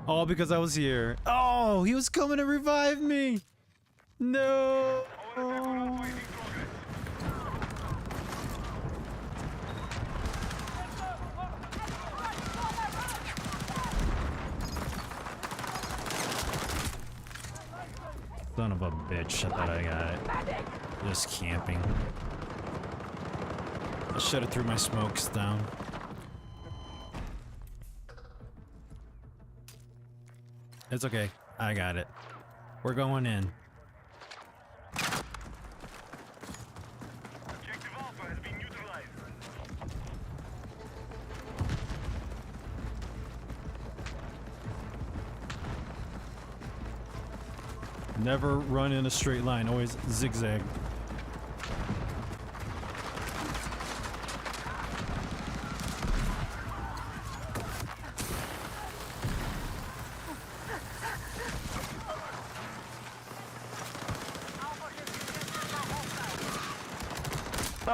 All because I was here. Oh, he was coming to revive me. No. Son of a bitch. I thought I got it. Just camping. I should have threw my smokes down. It's okay. I got it. We're going in. Objective Alpha has been neutralized. Never run in a straight line. Always zigzag.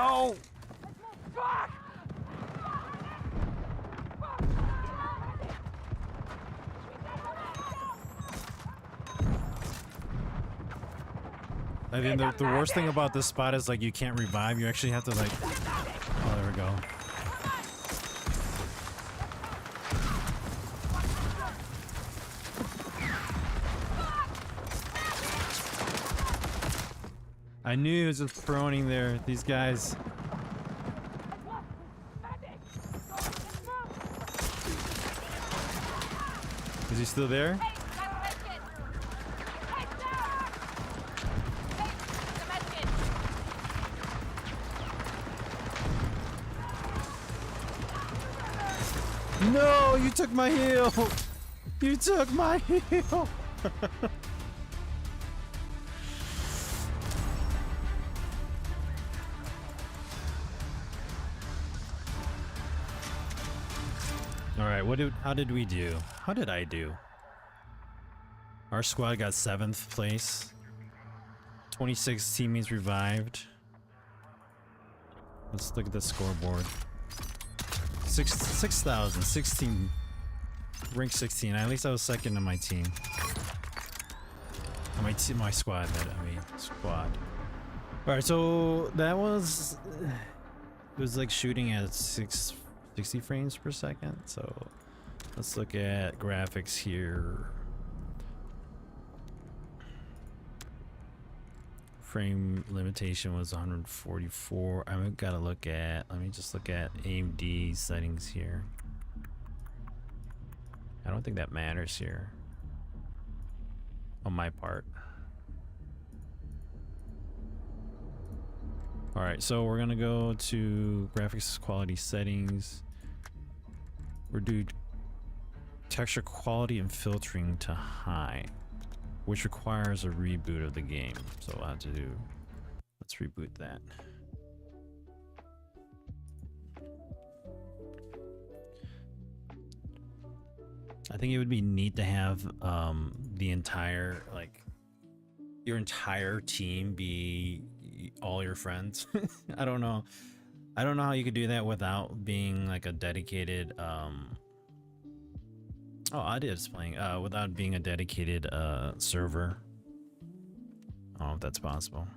No! Fuck! I mean, the worst thing about this spot is like you can't revive. You actually have to like. Oh, there we go. I knew he was just proning there. These guys. Is he still there? No, you took my heal. You took my heal. All right, how did we do? How did I do? Our squad got 7th place. 26 teammates revived. Let's look at the scoreboard. 6,000, 16, rank 16. At least I was second on my team. On my squad, squad. All right, so that was, it was like shooting at 60 frames per second. So let's look at graphics here. Frame limitation was 144. I've got to look at, let me just look at AMD settings here. I don't think that matters here on my part. All right, so we're gonna go to graphics quality settings. We're doing texture quality and filtering to high, which requires a reboot of the game. So I'll have to do, let's reboot that. I think it would be neat to have the entire, like, your entire team be all your friends. I don't know how you could do that without being like a dedicated without being a dedicated server. I don't know if that's possible.